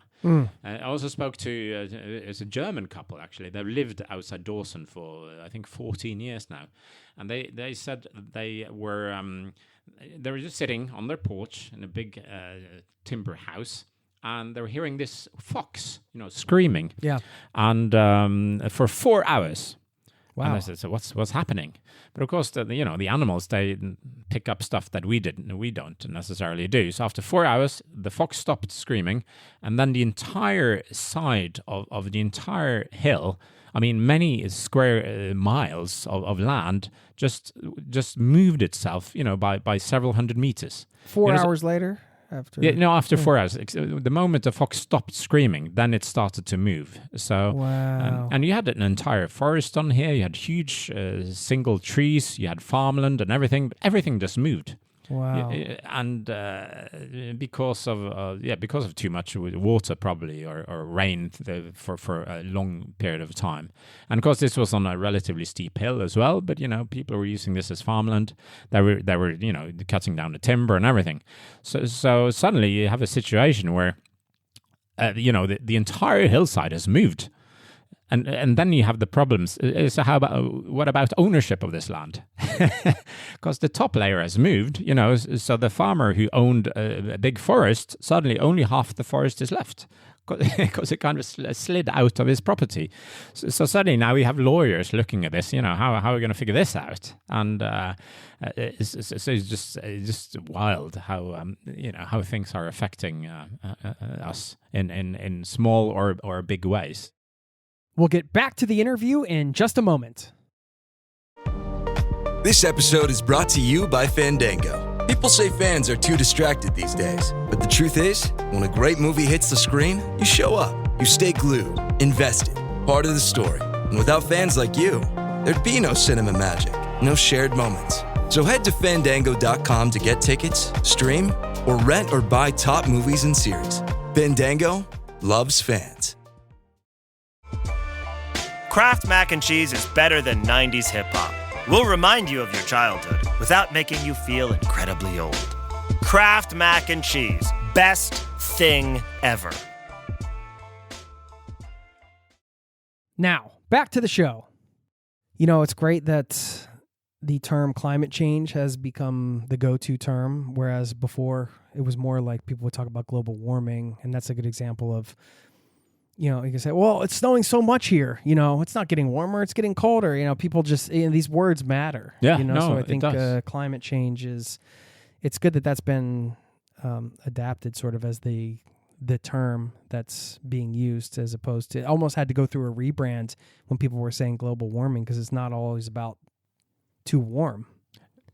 I also spoke to it's a German couple, actually. They've lived outside Dawson for I think 14 years now, and they said they were just sitting on their porch in a big timber house, and they were hearing this fox, screaming. Yeah. And for 4 hours. Wow. And I said, so what's happening? But of course, the animals, they pick up stuff that we don't necessarily do. So after 4 hours, the fox stopped screaming, and then the entire side of the entire hill, I mean, many square miles of land just moved itself, by several hundred meters. 4 hours later? After 4 hours. The moment the fox stopped screaming, then it started to move. So, wow. And you had an entire forest on here. You had huge single trees. You had farmland and everything. But everything just moved. Wow. And because of too much water, probably, or rain for a long period of time. And of course, this was on a relatively steep hill as well. But people were using this as farmland. They were cutting down the timber and everything. So suddenly you have a situation where the entire hillside has moved. And then you have the problems. So what about ownership of this land? Because the top layer has moved, so the farmer who owned a big forest, suddenly only half the forest is left because it kind of slid out of his property. So suddenly now we have lawyers looking at this, how are we going to figure this out? And it's just wild how things are affecting us in small or big ways. We'll get back to the interview in just a moment. This episode is brought to you by Fandango. People say fans are too distracted these days, but the truth is, when a great movie hits the screen, you show up, you stay glued, invested, part of the story. And without fans like you, there'd be no cinema magic, no shared moments. So head to Fandango.com to get tickets, stream, or rent or buy top movies and series. Fandango loves fans. Kraft Mac and Cheese is better than 90s hip-hop. We'll remind you of your childhood without making you feel incredibly old. Kraft Mac and Cheese. Best thing ever. Now, back to the show. It's great that the term climate change has become the go-to term, whereas before it was more like people would talk about global warming, and that's a good example of you can say, well, it's snowing so much here. It's not getting warmer; it's getting colder. People just these words matter. Yeah, so I think it does. Climate change it's good that that's been adapted sort of as the term that's being used, as opposed to it almost had to go through a rebrand when people were saying global warming, because it's not always about too warm.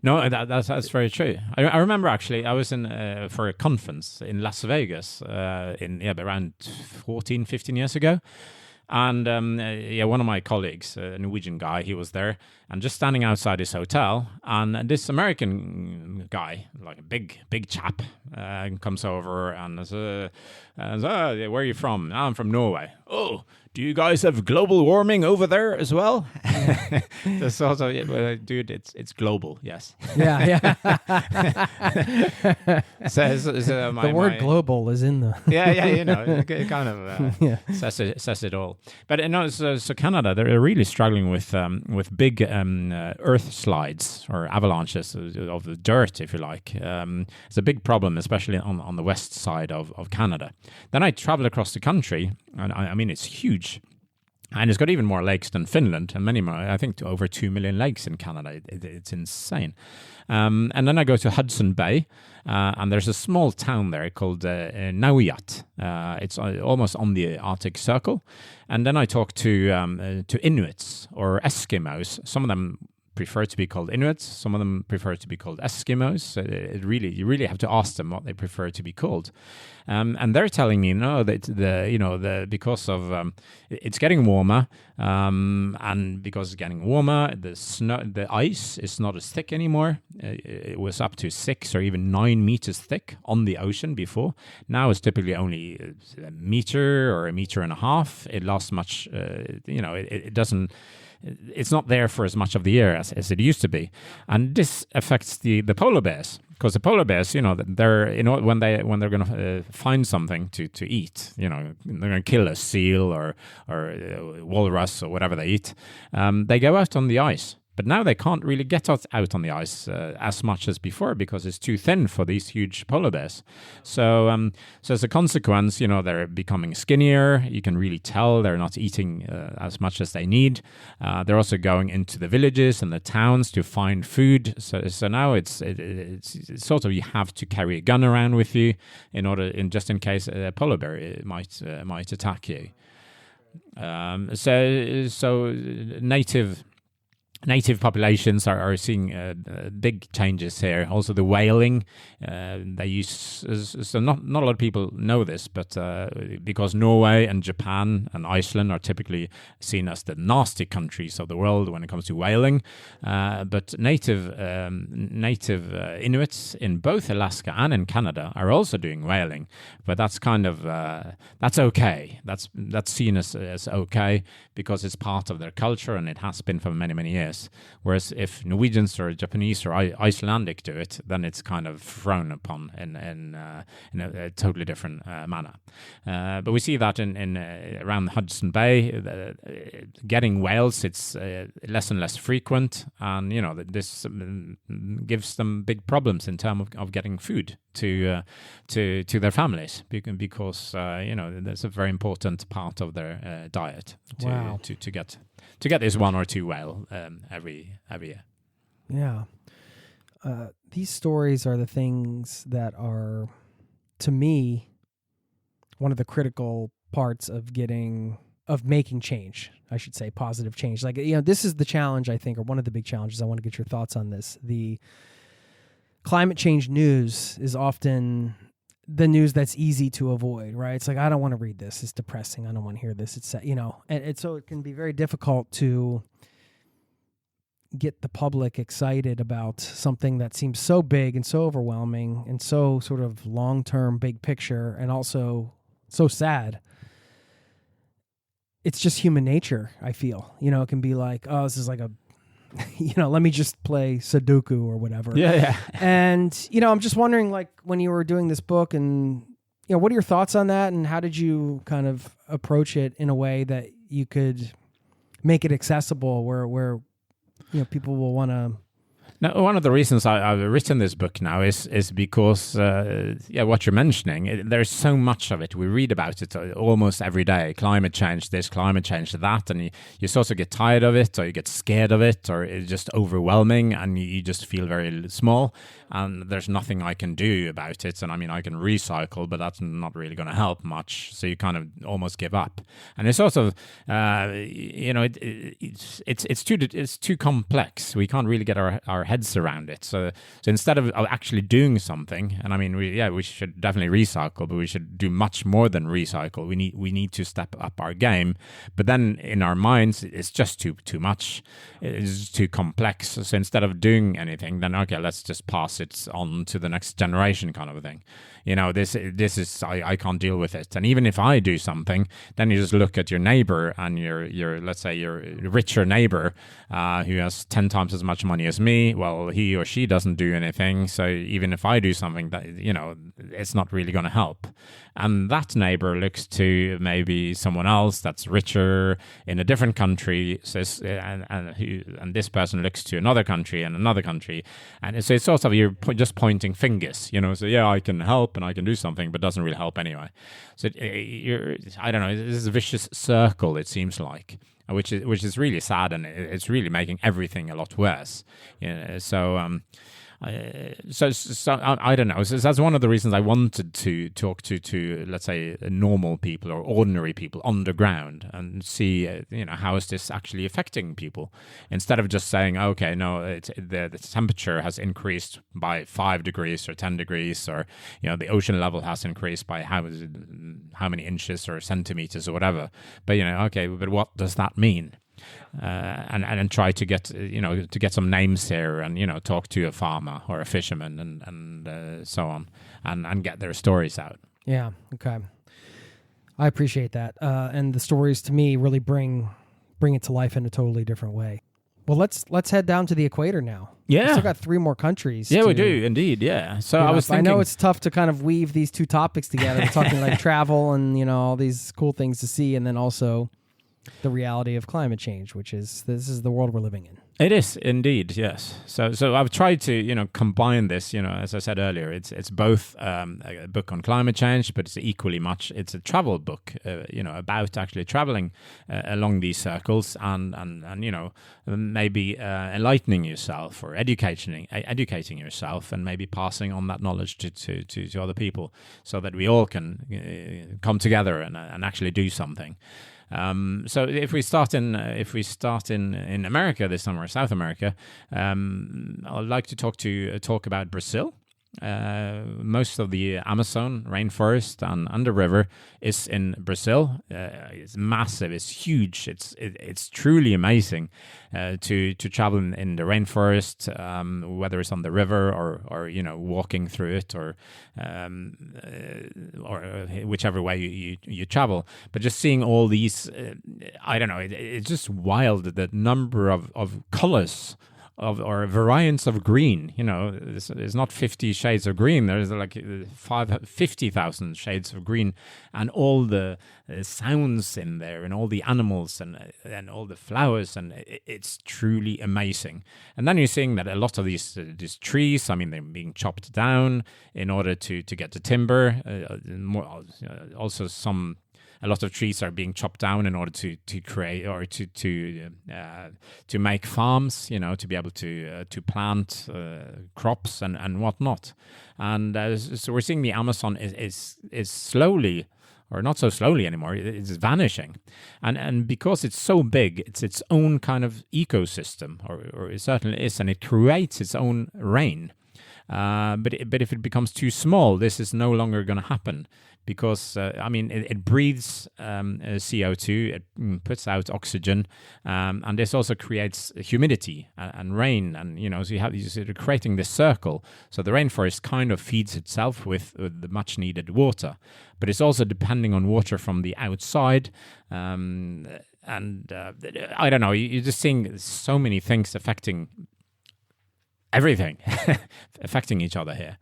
No, that's very true. I remember actually I was in for a conference in Las Vegas around 14, 15 years ago. And one of my colleagues, a Norwegian guy, he was there and just standing outside his hotel. And this American guy, like a big chap, comes over and says, where are you from? I'm from Norway. oh, do you guys have global warming over there as well? The sort of, dude, it's global, yes. Yeah. The word global is in the... it kind of says it all. But so Canada, they're really struggling with big earth slides or avalanches of the dirt, if you like. It's a big problem, especially on the west side of Canada. Then I traveled across the country, and I mean, it's huge. And it's got even more lakes than Finland, and many more. I think over 2 million lakes in Canada. It's insane. And then I go to Hudson Bay, and there's a small town there called Nauyat. It's almost on the Arctic Circle. And then I talk to Inuits or Eskimos. Some of them prefer to be called Inuits. Some of them prefer to be called Eskimos. You really have to ask them what they prefer to be called. And they're telling me, that because of it's getting warmer, and because it's getting warmer, the ice is not as thick anymore. It was up to 6 or even 9 meters thick on the ocean before. Now it's typically only a meter or a meter and a half. It lasts much. It doesn't. It's not there for as much of the year as it used to be, and this affects the polar bears, because the polar bears, they're when they're going to find something to eat, they're going to kill a seal or walrus or whatever they eat. They go out on the ice. But now they can't really get out on the ice as much as before because it's too thin for these huge polar bears. So as a consequence, they're becoming skinnier. You can really tell they're not eating as much as they need. They're also going into the villages and the towns to find food. So now it's sort of, you have to carry a gun around with you just in case a polar bear might attack you. So native populations are seeing big changes here. Also, the whaling they use. So not a lot of people know this, but because Norway and Japan and Iceland are typically seen as the nasty countries of the world when it comes to whaling, but native Inuits in both Alaska and in Canada are also doing whaling. But that's kind of that's okay. That's seen as okay because it's part of their culture and it has been for many years. Whereas if Norwegians or Japanese or Icelandic do it, then it's kind of frowned upon in a totally different manner. But we see that in around Hudson Bay, getting whales, it's less and less frequent, and this gives them big problems in terms of getting food to their families because that's a very important part of their diet to get this 1 or 2 whale every year. Yeah. These stories are the things that are, to me, one of the critical parts of making change, I should say, positive change. Like, this is the challenge, I think, or one of the big challenges. I want to get your thoughts on this. The climate change news is often the news that's easy to avoid, right? It's like, I don't want to read this. It's depressing. I don't want to hear this. It's, and so it can be very difficult to get the public excited about something that seems so big and so overwhelming and so sort of long-term big picture and also so sad. It's just human nature, I feel. It can be like, oh, this is like a, let me just play Sudoku or whatever. Yeah. And, I'm just wondering, like, when you were doing this book and, what are your thoughts on that? And how did you kind of approach it in a way that you could make it accessible where people will want to... Now, one of the reasons I've written this book now is because, what you're mentioning, there's so much of it. We read about it almost every day. Climate change this, climate change that, and you sort of get tired of it, or you get scared of it, or it's just overwhelming, and you just feel very small, and there's nothing I can do about it. And I mean, I can recycle, but that's not really going to help much, so you kind of almost give up. And it's sort of, it's too complex. We can't really get our heads around it. So instead of actually doing something, and I mean, we should definitely recycle, but we should do much more than recycle. We need to step up our game. But then in our minds, it's just too much. It's too complex. So instead of doing anything, then okay, let's just pass it on to the next generation, kind of a thing. This is I can't deal with it. And even if I do something, then you just look at your neighbor and your let's say your richer neighbor who has 10 times as much money as me. Well, he or she doesn't do anything. So even if I do something, that it's not really going to help. And that neighbor looks to maybe someone else that's richer in a different country, says, and this person looks to another country and another country, and so it's sort of you're just pointing fingers, So yeah, I can help and I can do something, but doesn't really help anyway. So I don't know. This is a vicious circle. It seems like. Which is really sad, and it's really making everything a lot worse. So I don't know. So that's one of the reasons I wanted to talk to let's say normal people or ordinary people on the ground and see how is this actually affecting people, instead of just saying okay, no, the temperature has increased by 5 degrees or 10 degrees, or the ocean level has increased by how many inches or centimeters or whatever. But okay, but what does that mean? And try to get some names here, and talk to a farmer or a fisherman and so on, and get their stories out. Yeah. Okay. I appreciate that, and the stories to me really bring it to life in a totally different way. Well, let's head down to the equator now. Yeah, we still got 3 more countries. Yeah, we do indeed. Yeah. So I was thinking, I know it's tough to kind of weave these 2 topics together. We're talking like travel and all these cool things to see, and then also the reality of climate change, this is the world we're living in. It is indeed, yes. So I've tried to combine this. As I said earlier, it's both a book on climate change, but it's equally much it's a travel book. About actually traveling along these circles and maybe enlightening yourself or educating yourself, and maybe passing on that knowledge to other people, so that we all can come together and actually do something. So if we start in America this time, or South America, I'd like to talk about Brazil. Most of the Amazon rainforest and the river is in Brazil. It's massive. It's huge. It's truly amazing to travel in the rainforest, whether it's on the river or walking through it, or whichever way you travel. But just seeing all these, I don't know. It's just wild, the number of colors or variants of green. There's not 50 shades of green. There's like 50,000 shades of green, and all the sounds in there, and all the animals, and all the flowers, and it's truly amazing. And then you're seeing that a lot of these trees, they're being chopped down in order to get the timber. Also a lot of trees are being chopped down in order to create, or to make farms, to be able to plant crops and whatnot. And so we're seeing the Amazon is slowly, or not so slowly anymore, it's vanishing. And because it's so big, it's its own kind of ecosystem, or it certainly is, and it creates its own rain. But if it becomes too small, this is no longer going to happen, because it breathes CO2, it puts out oxygen, and this also creates humidity and rain, and so you're creating this circle. So the rainforest kind of feeds itself with the much needed water, but it's also depending on water from the outside. And I don't know, you're just seeing so many things affecting everything, affecting each other here.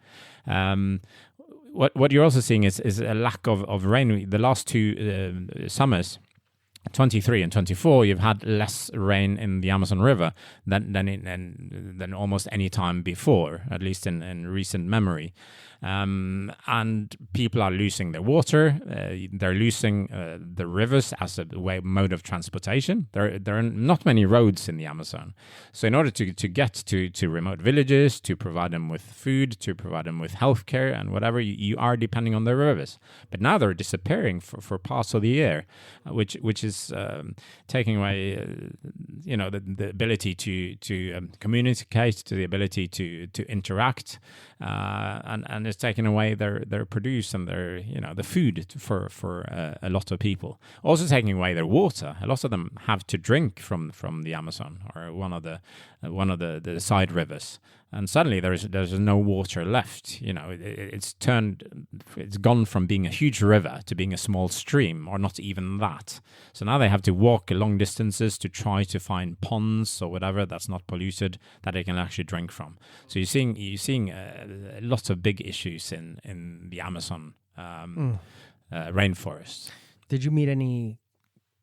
What you're also seeing is a lack of rain. The last 2 summers, 23 and 24, you've had less rain in the Amazon River than almost any time before, at least in recent memory. And people are losing their water. They're losing the rivers as a mode of transportation. There are not many roads in the Amazon. So in order to get to remote villages, to provide them with food, to provide them with healthcare and whatever, you are depending on the rivers. But now they're disappearing for parts of the year, which is is taking away, the ability to communicate, to the ability to interact, and it's taking away their produce and their the food for a lot of people. Also taking away their water. A lot of them have to drink from the Amazon or one of the side rivers. And suddenly there's no water left. It's gone from being a huge river to being a small stream, or not even that. So now they have to walk long distances to try to find ponds or whatever that's not polluted that they can actually drink from. So you're seeing lots of big issues in the Amazon rainforest. Did you meet any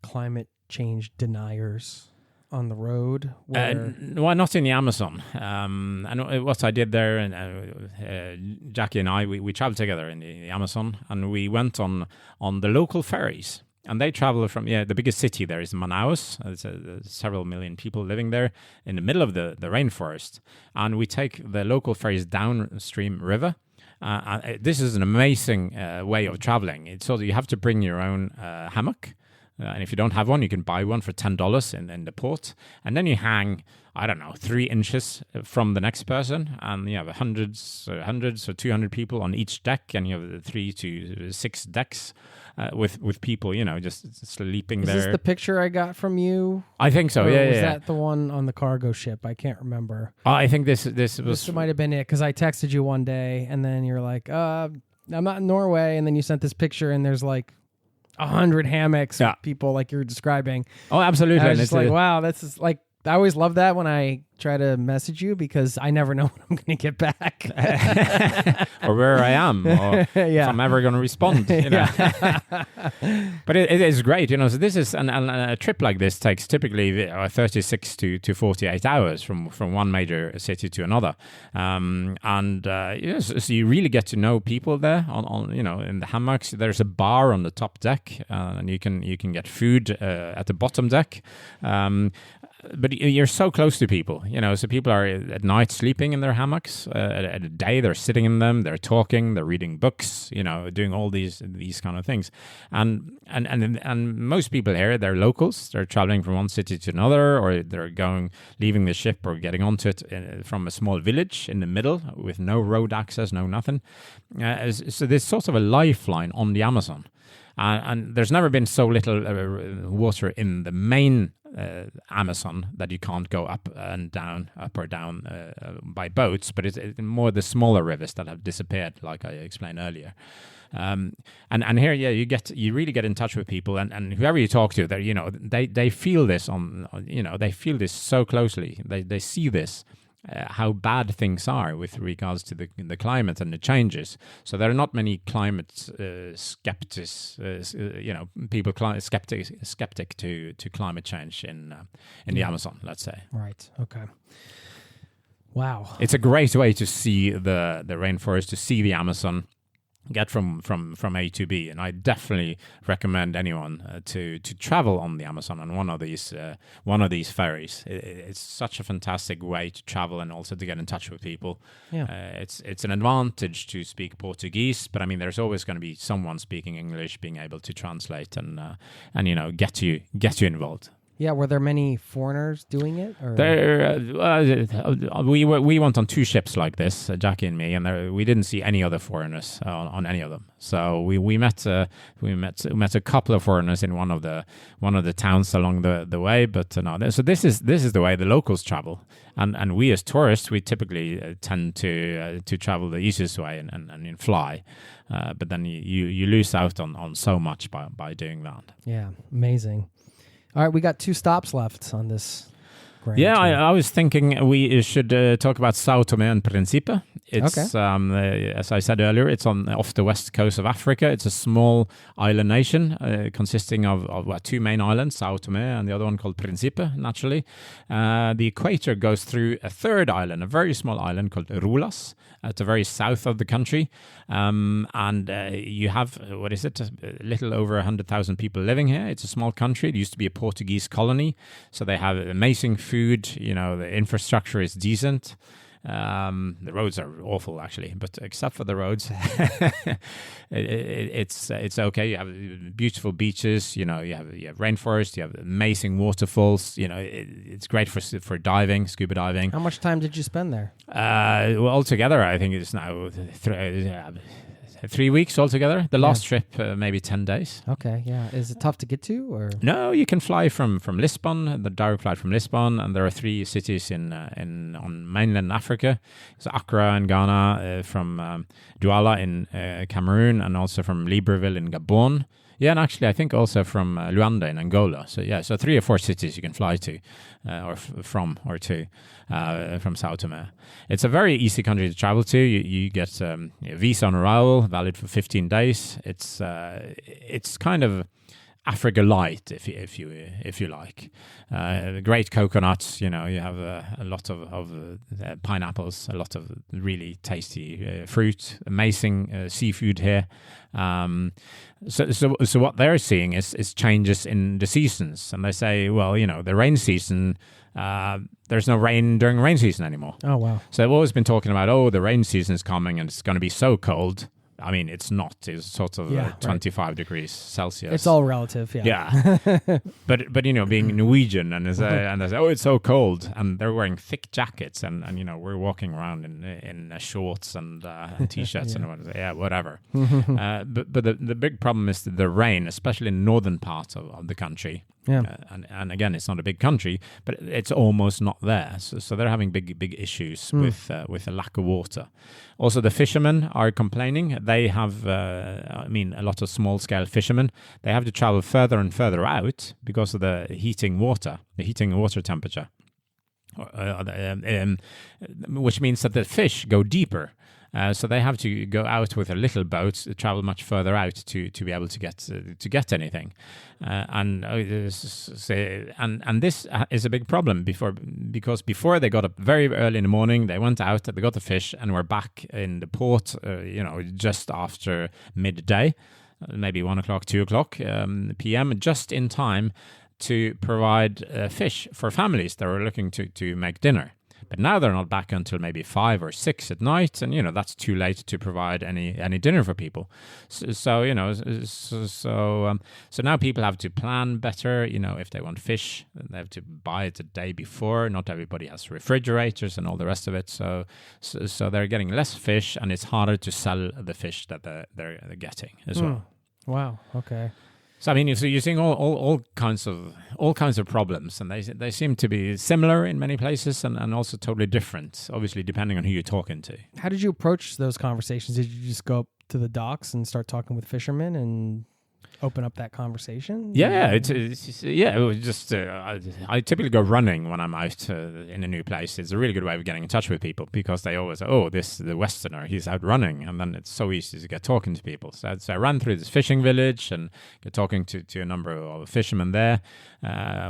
climate change deniers on the road? Well, not in the Amazon. And what I did there, and Jackie and I, we traveled together in the Amazon, and we went on the local ferries. And they travel from, the biggest city there is Manaus. There's several million people living there in the middle of the rainforest. And we take the local ferries downstream river. This is an amazing way of traveling. It's so that you have to bring your own hammock. And if you don't have one, you can buy one for $10 in the port. And then you hang, 3 inches from the next person. And you have hundreds or 200 people on each deck. And you have 3 to 6 decks with people, just sleeping there. Is this the picture I got from you? I think so, yeah. Was that the one on the cargo ship? I can't remember. I think this might have been it, because I texted you one day, and then you're like, I'm not in Norway. And then you sent this picture, and there's like 100 hammocks with people like you're describing. Oh, absolutely. And I was just like, wow, this is like, I always love that when I try to message you, because I never know when I'm going to get back. Or where I am, or if I'm ever going to respond. But it is great, so this is, and a trip like this takes typically 36 to 48 hours from one major city to another. So you really get to know people there on in the hammocks. There's a bar on the top deck, and you can get food at the bottom deck. But you're so close to people, so people are at night sleeping in their hammocks. At the day, they're sitting in them, they're talking, they're reading books, doing all these kind of things. And most people here, they're locals. They're traveling from one city to another, or they're leaving the ship or getting onto it from a small village in the middle with no road access, no nothing. So there's sort of a lifeline on the Amazon. And there's never been so little water in the main Amazon that you can't go up or down by boats, but it's more the smaller rivers that have disappeared, like I explained earlier. And here, you really get in touch with people, and whoever you talk to, they feel this they feel this so closely. They see this. How bad things are with regards to the climate and the changes. So there are not many climate skeptics, people skeptic to climate change in the Amazon, let's say. Right. Okay. Wow. It's a great way to see the rainforest, to see the Amazon, get from A to B, and I definitely recommend anyone to travel on the Amazon on one of these ferries. It's such a fantastic way to travel and also to get in touch with people. It's an advantage to speak Portuguese, but I mean there's always going to be someone speaking English being able to translate and get you involved. Yeah, were there many foreigners doing it? Or? We went on 2 ships like this, Jackie and me, and we didn't see any other foreigners on any of them. So we met a couple of foreigners in one of the towns along the way, but no. So this is the way the locals travel, and we as tourists we typically tend to travel the easiest way and fly, but then you lose out on so much by doing that. Yeah, amazing. All right, we got 2 stops left on this. I was thinking we should talk about Sao Tome and Principe. It's, as I said earlier, it's off the west coast of Africa. It's a small island nation consisting of 2 main islands, Sao Tome and the other one called Principe, naturally. The equator goes through a 3rd island, a very small island called Rulas, at the very south of the country. And you have, a little over 100,000 people living here. It's a small country. It used to be a Portuguese colony, so they have amazing food. The infrastructure is decent. The roads are awful, actually, but except for the roads, it's okay. You have beautiful beaches. You have rainforest. You have amazing waterfalls. It's great for diving, scuba diving. How much time did you spend there? Well, altogether, I think it's now 3 weeks altogether. The last trip, maybe 10 days. Okay, yeah. Is it tough to get to, or? No, you can fly from Lisbon, the direct flight from Lisbon, and there are 3 cities on mainland Africa. So Accra in Ghana, from Douala in Cameroon, and also from Libreville in Gabon. Yeah, and actually, I think also from Luanda in Angola. So 3 or 4 cities you can fly to, from Sao Tome. It's a very easy country to travel to. You get a visa on arrival, valid for 15 days. It's kind of Africa light, if you like. Great coconuts. You have a lot of pineapples, a lot of really tasty fruit, amazing seafood here. So what they're seeing is changes in the seasons, and they say, well, the rain season. There's no rain during rain season anymore. Oh wow! So they've always been talking about, the rain season is coming and it's going to be so cold. I mean, it's not. It's sort of 25 degreers Celsius. It's all relative, yeah. But being Norwegian and they say, it's so cold, and they're wearing thick jackets, and we're walking around in shorts and t-shirts and whatever. But the big problem is the rain, especially in the northern part of the country. Yeah. And again, it's not a big country, but it's almost not there. So they're having big issues with a lack of water. Also, the fishermen are complaining. They have, a lot of small-scale fishermen. They have to travel further and further out because of the heating water temperature, which means that the fish go deeper. So they have to go out with a little boat, travel much further out to be able to get anything, and this is a big problem because before they got up very early in the morning, they went out, they got the fish, and were back in the port, just after midday, maybe 1 o'clock, 2 o'clock p.m., just in time to provide fish for families that were looking to make dinner. But now they're not back until maybe 5 or 6 at night, and that's too late to provide any dinner for people. So now people have to plan better. If they want fish, they have to buy it the day before. Not everybody has refrigerators and all the rest of it. So they're getting less fish, and it's harder to sell the fish that they're getting as well. Wow. Okay. So you're seeing all kinds of problems, and they seem to be similar in many places, and also totally different, obviously depending on who you're talking to. How did you approach those conversations? Did you just go up to the docks and start talking with fishermen and open up that conversation? It was just I typically go running when I'm out in a new place. It's a really good way of getting in touch with people, because they always say, the Westerner, he's out running, and then it's so easy to get talking to people. So I ran through this fishing village and get talking to a number of fishermen there.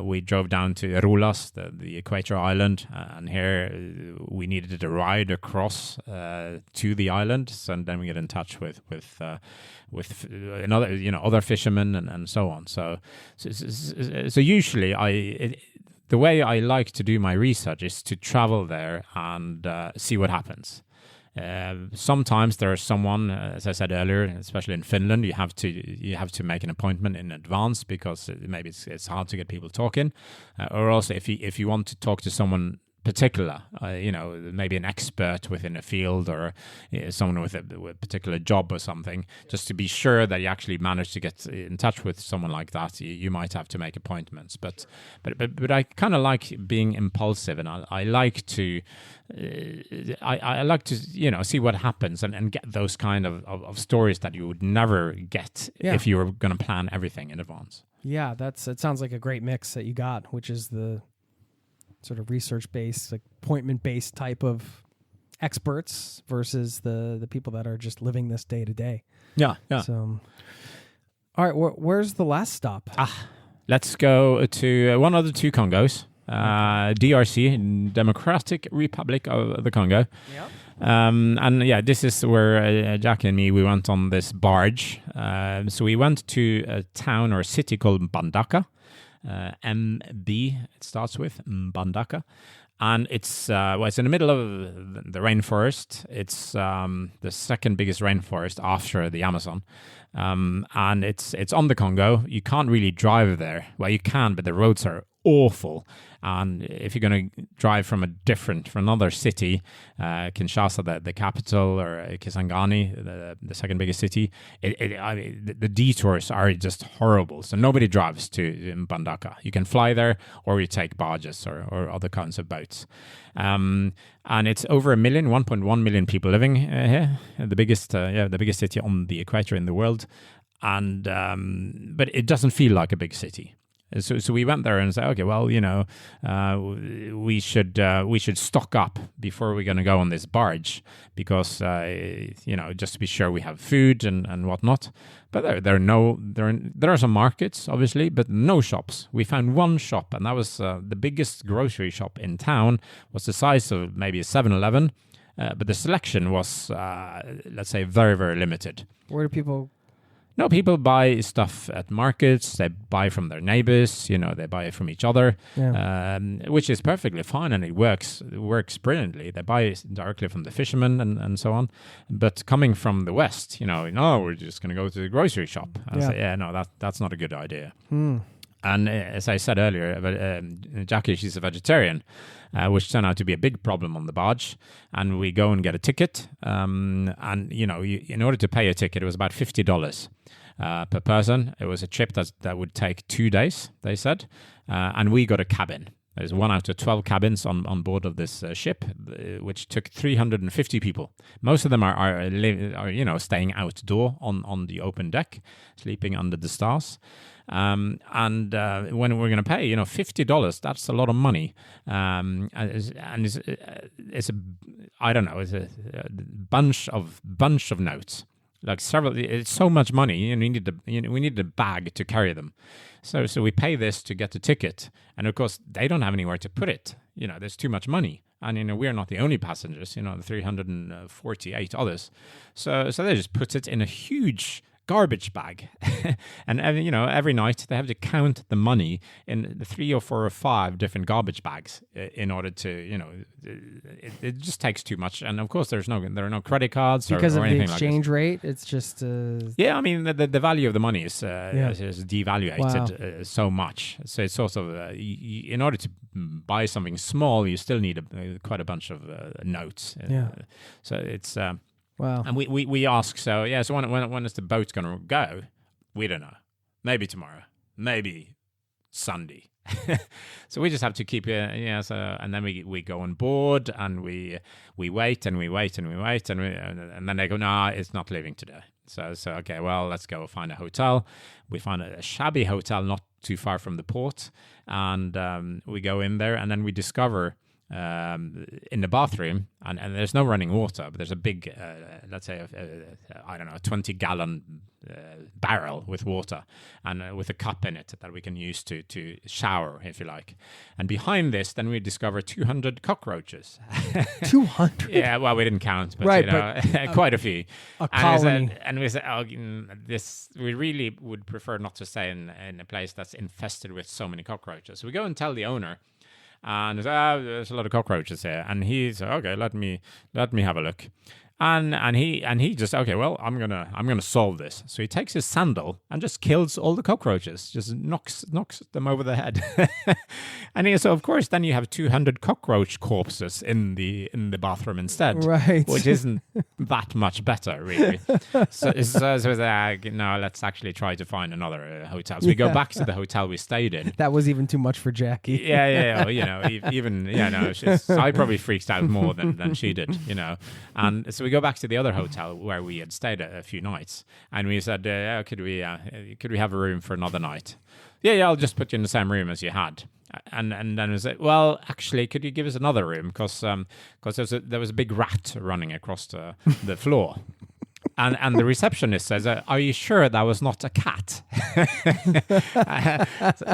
We drove down to Rulas, the Equator island, and here we needed a ride across to the island. So then we get in touch with another, other fishermen and so on. So usually the way I like to do my research is to travel there and see what happens. Sometimes there is someone, as I said earlier, especially in Finland, you have to make an appointment in advance, because maybe it's hard to get people talking, or also if you want to talk to someone particular, maybe an expert within a field, or someone with a particular job or something, just to be sure that you actually manage to get in touch with someone like that, you might have to make appointments. But I kind of like being impulsive, and I like to I like to see what happens and get those kind of stories that you would never get if you were going to plan everything in advance. Yeah, it sounds like a great mix that you got, which is the sort of research-based, like appointment-based type of experts versus the people that are just living this day to day. Yeah. So, all right, where's the last stop? Let's go to one of the 2 Congos, DRC, Democratic Republic of the Congo. Yeah. And this is where Jackie and me, we went on this barge. So we went to a town or a city called Mbandaka. MB, it starts with Mbandaka. And it's it's in the middle of the rainforest. It's the second biggest rainforest after the Amazon, and it's on the Congo. You can't really drive there. Well, you can, but the roads are awful. And if you're going to drive from another city, Kinshasa, the capital, or Kisangani, the second biggest city, the detours are just horrible. So nobody drives to Mbandaka. You can fly there, or you take barges or other kinds of boats. And it's over 1.1 million people living here. The biggest city on the equator in the world. And but it doesn't feel like a big city. So we went there and said, okay, well, we should stock up before we're going to go on this barge because, just to be sure we have food and whatnot. But there are some markets, obviously, but no shops. We found one shop, and that was the biggest grocery shop in town. Was the size of maybe a 7-Eleven, but the selection was, let's say, very, very limited. Where do people? No, people buy stuff at markets. They buy from their neighbors. They buy from each other, which is perfectly fine, and it works brilliantly. They buy directly from the fishermen and so on. But coming from the West, we're just going to go to the grocery shop. I say, no, that's not a good idea. And as I said earlier, Jackie, she's a vegetarian, which turned out to be a big problem on the barge. And we go and get a ticket. In order to pay a ticket, it was about $50 per person. It was a trip that would take 2 days, they said. And we got a cabin. There's 1 out of 12 cabins on board of this ship, which took 350 people. Most of them are staying outdoor on the open deck, sleeping under the stars. And when we're going to pay, $50, that's a lot of money. And it's a bunch of notes. Like several, it's so much money, and we need a bag to carry them. So we pay this to get the ticket, and of course they don't have anywhere to put it. There's too much money, and we're not the only passengers. The 348 others. So they just put it in a huge garbage bag, and every night they have to count the money in the 3 or 4 or 5 different garbage bags in order to it just takes too much. And of course there are no credit cards because or of anything the exchange like rate. It's just the value of the money is devaluated so much. So it's sort of in order to buy something small, you still need quite a bunch of notes. So it's wow. And we ask, so when is the boat going to go? We don't know. Maybe tomorrow. Maybe Sunday. So we just have to keep and then we go on board, and we wait and we wait and we wait, and then they go, no, it's not leaving today. So okay, well, let's go find a hotel. We find a shabby hotel not too far from the port, and we go in there, and then we discover in the bathroom, and there's no running water, but there's a big, let's say, a 20-gallon barrel with water, and with a cup in it that we can use to shower, if you like. And behind this, then we discover 200 cockroaches. 200? Yeah, well, we didn't count, but, right, but quite a few. A colony. And we said, we really would prefer not to stay in a place that's infested with so many cockroaches. So we go and tell the owner, and there's a lot of cockroaches here. And he said, okay, let me have a look. And he just, okay, well, I'm gonna solve this. So he takes his sandal and just kills all the cockroaches, just knocks them over the head. And so of course then you have 200 cockroach corpses in the bathroom instead, right? Which isn't that much better, really. So no, let's actually try to find another hotel. So we go back to the hotel we stayed in. That was even too much for Jackie. Yeah. I probably freaked out more than she did, And so we go back to the other hotel where we had stayed a few nights, and we said, could we have a room for another night? Yeah, I'll just put you in the same room as you had. And then we said, well, actually, could you give us another room? Because there was a big rat running across the floor. And the receptionist says, are you sure that was not a cat?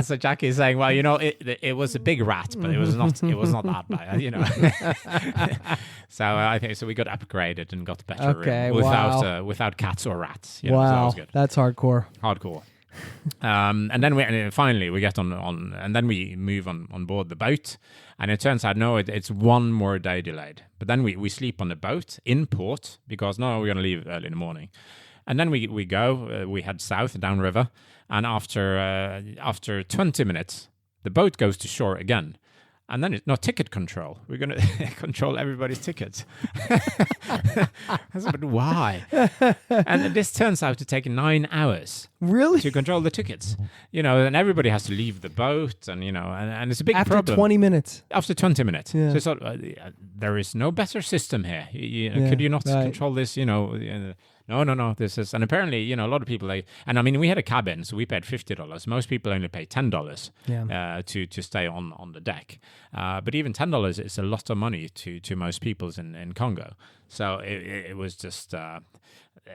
So Jackie is saying, well, it was a big rat, but it was not that bad, So I think we got upgraded and got a better room without cats or rats. Wow, so that was good. That's hardcore. Hardcore. And then finally we get on, and then we move on board the boat, and it turns out it's 1 more day delayed. But then we sleep on the boat in port because we're going to leave early in the morning, and then we go, we head south downriver, and after 20 minutes the boat goes to shore again. And then it's no ticket control. We're going to control everybody's tickets. But why? And this turns out to take 9 hours. Really? To control the tickets. And everybody has to leave the boat, and and it's a big problem. After 20 minutes. After 20 minutes. Yeah. So there is no better system here. Could you not control this? No. This is, and apparently, a lot of people, we had a cabin, so we paid $50. Most people only pay $10 to stay on the deck. But even $10 is a lot of money to most people in Congo. So it was just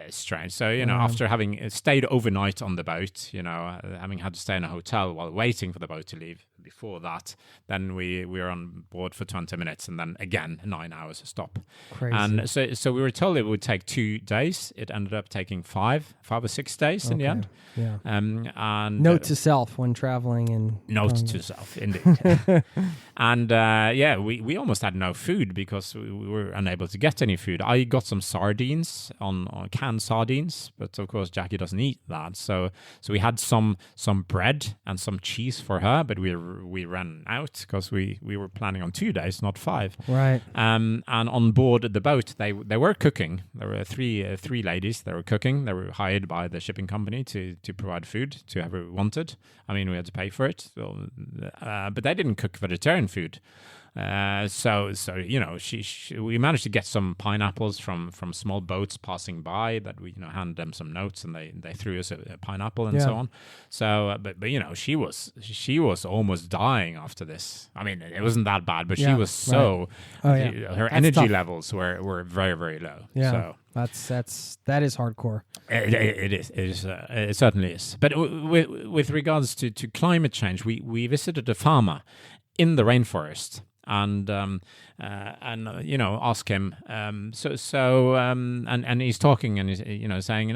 strange. So, after having stayed overnight on the boat, having had to stay in a hotel while waiting for the boat to leave, before that, then we were on board for 20 minutes, and then again 9 hours stop. Crazy. And so we were told it would take 2 days. It ended up taking 5 or 6 days in the end. Yeah. And note to self when traveling in note Congo. to self, indeed. And we almost had no food because we were unable to get any food. I got some sardines on canned sardines, but of course Jackie doesn't eat that. So we had some bread and some cheese for her, but we ran out because we were planning on 2 days, not 5. Right. And on board the boat, they were cooking. There were three ladies. They were cooking. They were hired by the shipping company to provide food to whoever wanted. We had to pay for it, but they didn't cook vegetarian food. So we managed to get some pineapples from small boats passing by that we handed them some notes, and they threw us a pineapple and so on. So but she was almost dying after this. It wasn't that bad, but she was so her energy levels were very, very low. Yeah. So that is hardcore. It certainly is. But with regards to climate change, we visited a farmer in the rainforest. And ask him. And he's talking, and he's saying,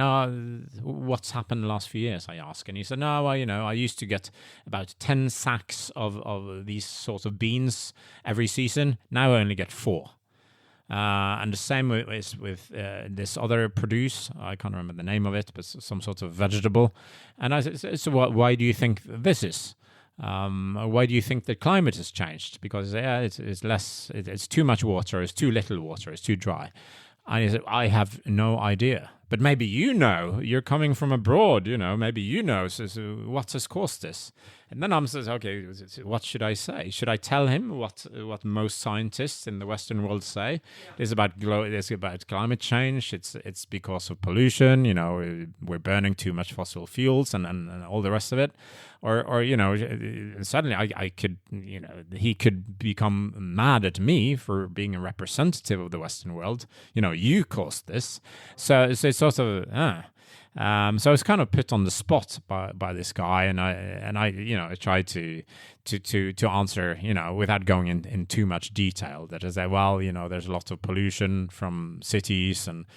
what's happened the last few years? I ask, and he said, I used to get about 10 sacks of these sorts of beans every season. Now I only get 4. And the same is with this other produce. I can't remember the name of it, but some sort of vegetable. And I said, so why do you think this is? Why do you think the climate has changed? Because it's less, it's too much water, it's too little water, it's too dry. And he said, I have no idea. But maybe you're coming from abroad, maybe so what has caused this? And then I'm says, okay, what should I say? Should I tell him what most scientists in the Western world say? It's about climate change. It's because of pollution. We're burning too much fossil fuels and all the rest of it. Or suddenly I could, he could become mad at me for being a representative of the Western world. You caused this. So it's sort of so I was kind of put on the spot by this guy, and I tried to answer, without going in too much detail. That is, there's a lot of pollution from cities and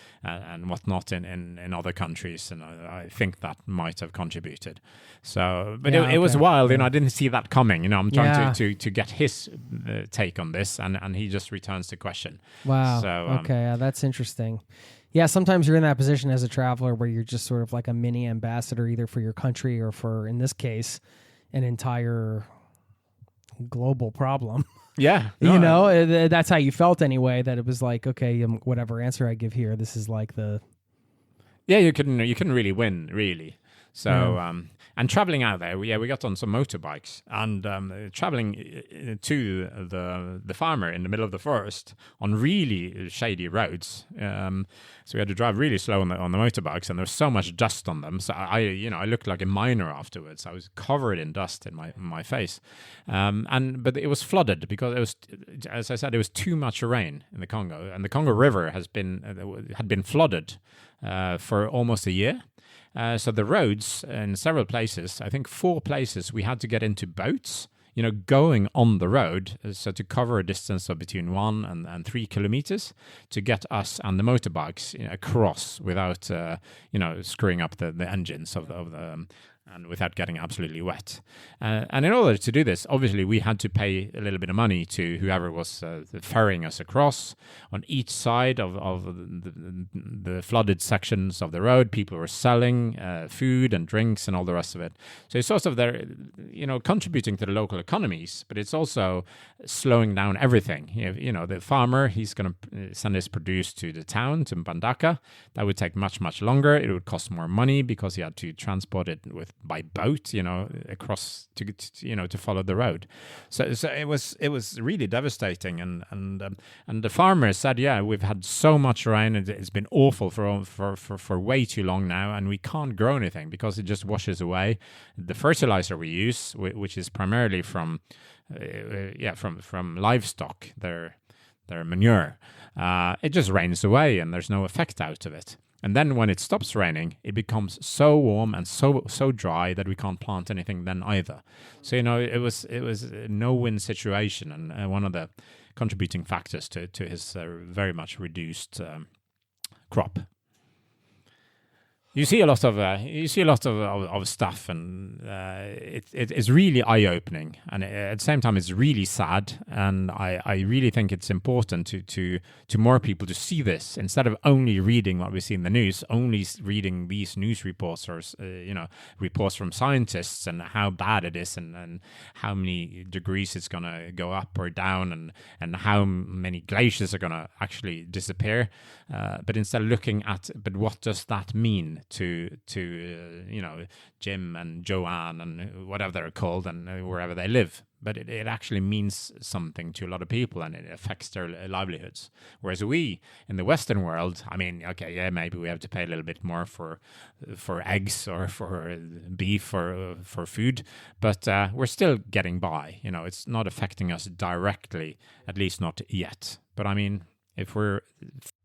whatnot in other countries, and I think that might have contributed. So, but it was wild, I didn't see that coming. I'm trying to get his take on this, and he just returns the question. Wow. So, that's interesting. Yeah, sometimes you're in that position as a traveler where you're just sort of like a mini ambassador, either for your country or for, in this case, an entire global problem. Yeah. That's how you felt anyway, that it was like, okay, whatever answer I give here, this is like the... Yeah, you couldn't really win, really. So, and traveling out there, we got on some motorbikes, and traveling to the farmer in the middle of the forest on really shady roads. So we had to drive really slow on the motorbikes, and there was so much dust on them. So I looked like a miner afterwards. I was covered in dust in my face, but it was flooded because it was, as I said, it was too much rain in the Congo, and the Congo River had been flooded for almost a year. So the roads in several places, I think 4 places, we had to get into boats, going on the road, so to cover a distance of between 1 and 3 kilometers to get us and the motorbikes across without, screwing up the engines of the and without getting absolutely wet. And in order to do this, obviously, we had to pay a little bit of money to whoever was ferrying us across. On each side of the flooded sections of the road, people were selling food and drinks and all the rest of it. So it's sort of they're, contributing to the local economies, but it's also slowing down everything. The farmer, he's going to send his produce to the town, to Mbandaka. That would take much, much longer. It would cost more money because he had to transport it by boat, across to follow the road. So it was really devastating. And the farmers said, yeah, we've had so much rain and it's been awful for way too long now, and we can't grow anything because it just washes away. The fertilizer we use, which is primarily from livestock, their manure, it just rains away and there's no effect out of it. And then when it stops raining, it becomes so warm and so dry that we can't plant anything then either. So it was a no-win situation, and one of the contributing factors to his very much reduced crop. You see a lot of stuff, and it's really eye-opening, and at the same time it's really sad. And I really think it's important to more people to see this instead of only reading what we see in the news, only reading these news reports or reports from scientists and how bad it is and how many degrees it's going to go up or down and how many glaciers are going to actually disappear. But instead of looking at what does that mean to Jim and Joanne and whatever they're called and wherever they live. But it actually means something to a lot of people, and it affects their livelihoods. Whereas we in the Western world, maybe we have to pay a little bit more for eggs or for beef or for food, but we're still getting by. It's not affecting us directly, at least not yet. But if we're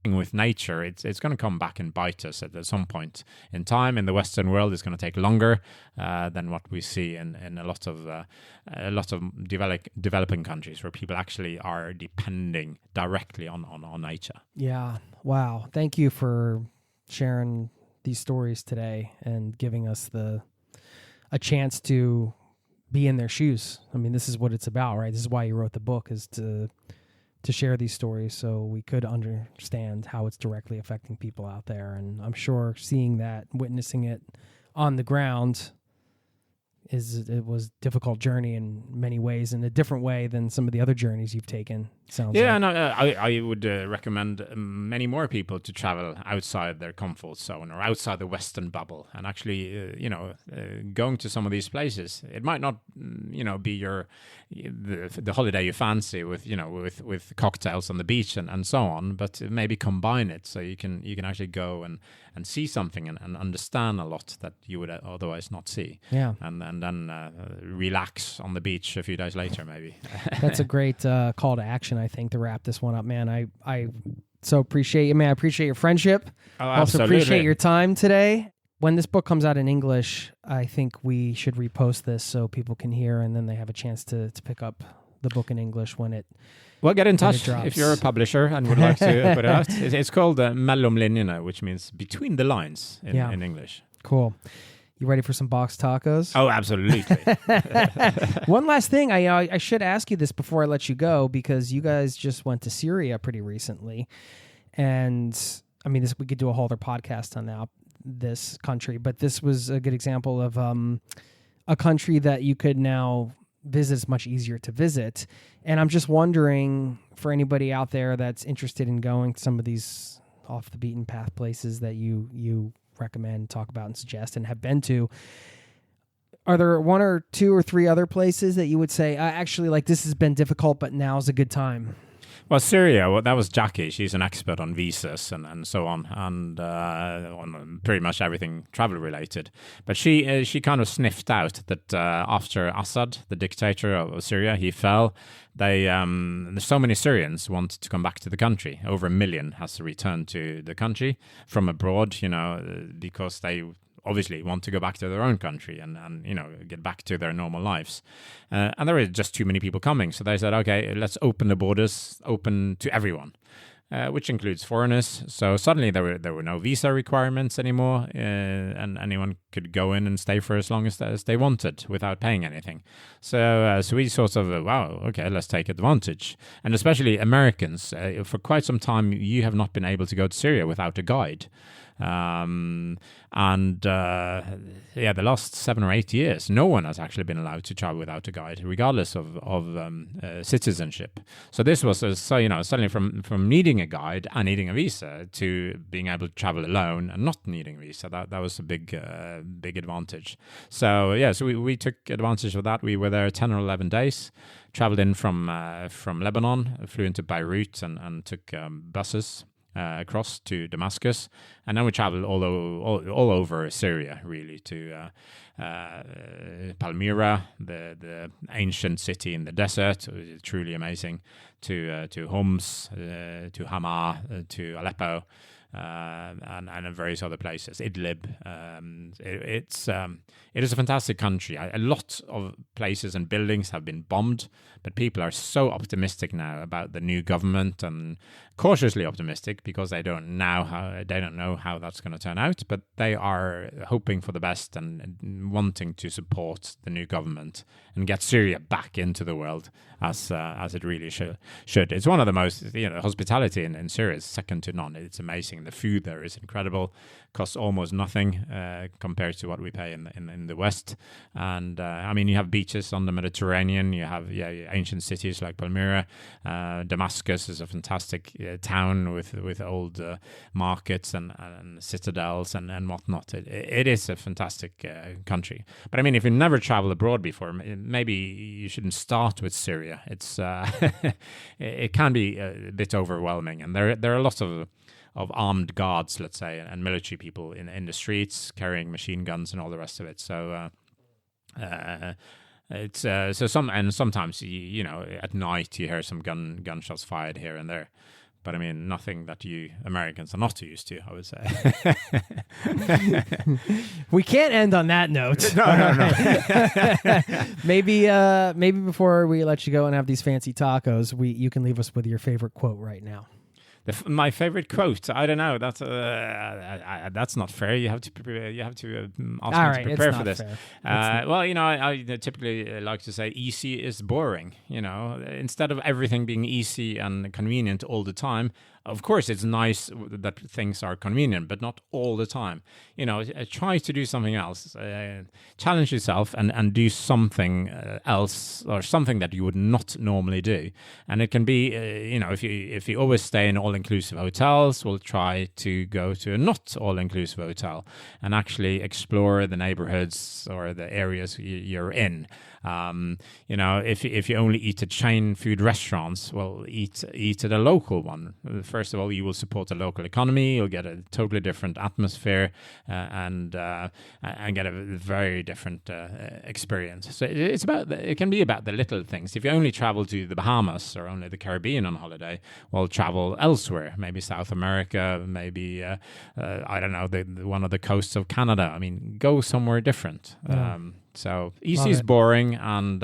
with nature, it's going to come back and bite us at some point in time. In the Western world, it's going to take longer than what we see in a lot of developing countries where people actually are depending directly on nature. Yeah. Wow. Thank you for sharing these stories today and giving us a chance to be in their shoes. This is what it's about, right? This is why you wrote the book, is to share these stories so we could understand how it's directly affecting people out there. And I'm sure seeing that, witnessing it on the ground, it was a difficult journey in many ways, in a different way than some of the other journeys you've taken. I would recommend many more people to travel outside their comfort zone or outside the Western bubble, and actually, going to some of these places. It might not, be the holiday you fancy with cocktails on the beach and so on, but maybe combine it so you can actually go and see something and understand a lot that you would otherwise not see. Yeah, and then relax on the beach a few days later, maybe. That's a great call to action, I think, to wrap this one up, man. I so appreciate you, man. I appreciate your friendship. Oh, also appreciate your time today. When this book comes out in English, I think we should repost this so people can hear, and then they have a chance to pick up the book in English when it Well, get in touch if you're a publisher and would like to put it out. It's called Mellom linjene, which means between the lines in English. Cool. You ready for some box tacos? Oh, absolutely. One last thing. I should ask you this before I let you go, because you guys just went to Syria pretty recently. And, we could do a whole other podcast on this country, but this was a good example of a country that you could now visit. Is much easier to visit. And I'm just wondering, for anybody out there that's interested in going to some of these off the beaten path places that you recommend, talk about, and suggest, and have been to, are there one or two or three other places that you would say, actually, this has been difficult, but now's a good time? Well, Syria, that was Jackie. She's an expert on visas and so on, and on pretty much everything travel-related. But she kind of sniffed out that after Assad, the dictator of Syria, he fell, there's so many Syrians want to come back to the country. Over 1 million has to return to the country from abroad, because they obviously want to go back to their own country and get back to their normal lives. And there are just too many people coming. So they said, okay, let's open the borders, open to everyone. which includes foreigners. So suddenly there were no visa requirements anymore, and anyone could go in and stay for as long as they wanted without paying anything. So we sort of, wow, okay, let's take advantage. And especially Americans, for quite some time, you have not been able to go to Syria without a guide. The last 7 or 8 years, no one has actually been allowed to travel without a guide, regardless of citizenship. So this was suddenly from needing a guide and needing a visa to being able to travel alone and not needing a visa. That was a big advantage. So we took advantage of that. We were there 10 or 11 days. Traveled in from Lebanon, flew into Beirut and took buses across to Damascus, and then we traveled all over Syria, really, to Palmyra, the ancient city in the desert, truly amazing, to Homs, to Hama, to Aleppo, and various other places, Idlib. It is a fantastic country. A lot of places and buildings have been bombed, but people are so optimistic now about the new government, and cautiously optimistic because they don't know how that's going to turn out, but they are hoping for the best and wanting to support the new government and get Syria back into the world as it really should. It's one of the most, hospitality in Syria is second to none. It's amazing. The food there is incredible. Costs almost nothing compared to what we pay in the West. And you have beaches on the Mediterranean. You have ancient cities like Palmyra. Damascus is a fantastic town with old markets and citadels and whatnot. It is a fantastic country. But if you never traveled abroad before, maybe you shouldn't start with Syria. It's it can be a bit overwhelming, and there are lots of armed guards, let's say, and military people in the streets carrying machine guns and all the rest of it. So sometimes at night you hear some gunshots fired here and there. But nothing that you Americans are not used to, I would say. We can't end on that note. No. Maybe before we let you go and have these fancy tacos, you can leave us with your favorite quote right now. My favorite quote, I don't know. That's not fair. You have to prepare. You have to ask me to prepare for this. I typically like to say easy is boring. Instead of everything being easy and convenient all the time. Of course, it's nice that things are convenient, but not all the time. Try to do something else. Challenge yourself and do something else, or something that you would not normally do. And it can be, if you always stay in all-inclusive hotels, we'll try to go to a not all-inclusive hotel and actually explore the neighborhoods or the areas you're in. If you only eat at chain food restaurants, well, eat at a local one. First of all, you will support the local economy. You'll get a totally different atmosphere and get a very different experience. So it can be about the little things. If you only travel to the Bahamas or only the Caribbean on holiday, well, travel elsewhere. Maybe South America. Maybe I don't know, one of the coasts of Canada. Go somewhere different. Yeah. So easy is boring, and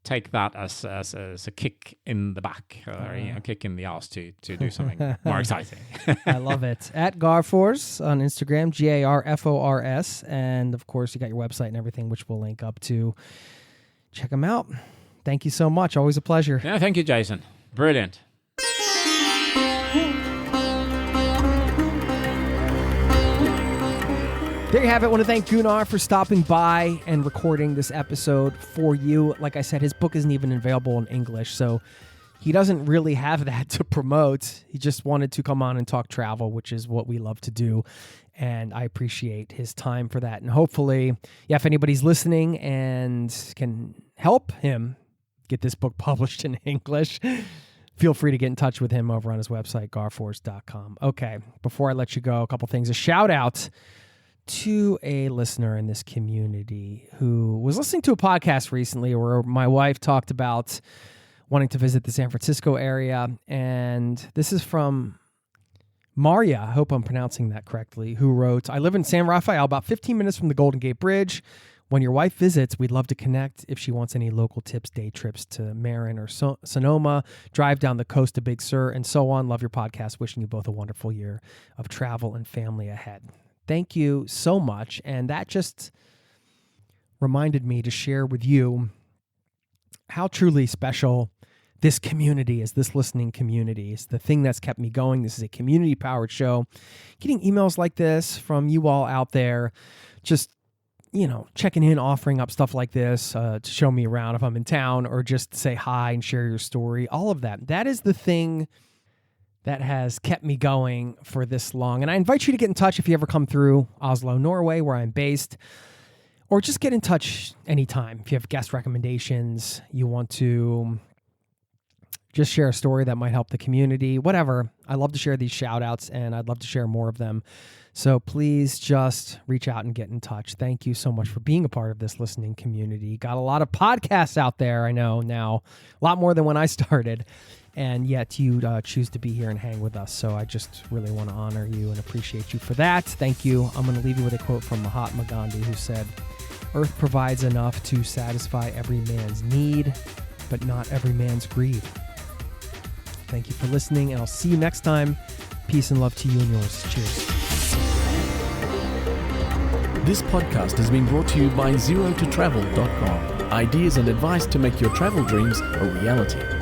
take that as a kick in the back, or a kick in the ass to do something more exciting. I love it. At Garfors on Instagram, GARFORS, and of course you got your website and everything, which we'll link up to. Check them out. Thank you so much. Always a pleasure. Yeah, thank you, Jason. Brilliant. There you have it. I want to thank Gunnar for stopping by and recording this episode for you. Like I said, his book isn't even available in English, so he doesn't really have that to promote. He just wanted to come on and talk travel, which is what we love to do, and I appreciate his time for that. And hopefully, if anybody's listening and can help him get this book published in English, feel free to get in touch with him over on his website, garfors.com. Okay, before I let you go, a couple things. A shout out to a listener in this community who was listening to a podcast recently where my wife talked about wanting to visit the San Francisco area. And this is from Maria, I hope I'm pronouncing that correctly, who wrote, I live in San Rafael, about 15 minutes from the Golden Gate Bridge. When your wife visits, we'd love to connect. If she wants any local tips, day trips to Marin or Sonoma, drive down the coast to Big Sur, and so on. Love your podcast. Wishing you both a wonderful year of travel and family ahead. Thank you so much. And that just reminded me to share with you how truly special this community is, this listening community. It's the thing that's kept me going. This is a community-powered show. Getting emails like this from you all out there, just checking in, offering up stuff like this to show me around if I'm in town, or just say hi and share your story, all of that. That is the thing that has kept me going for this long. And I invite you to get in touch if you ever come through Oslo, Norway, where I'm based, or just get in touch anytime. If you have guest recommendations, you want to just share a story that might help the community, whatever. I love to share these shout outs, and I'd love to share more of them. So please just reach out and get in touch. Thank you so much for being a part of this listening community. Got a lot of podcasts out there, I know now, a lot more than when I started, and yet you choose to be here and hang with us. So I just really want to honor you and appreciate you for that. Thank you. I'm going to leave you with a quote from Mahatma Gandhi, who said, "Earth provides enough to satisfy every man's need, but not every man's greed." Thank you for listening, and I'll see you next time. Peace and love to you and yours. Cheers. This podcast has been brought to you by ZeroToTravel.com. Ideas and advice to make your travel dreams a reality.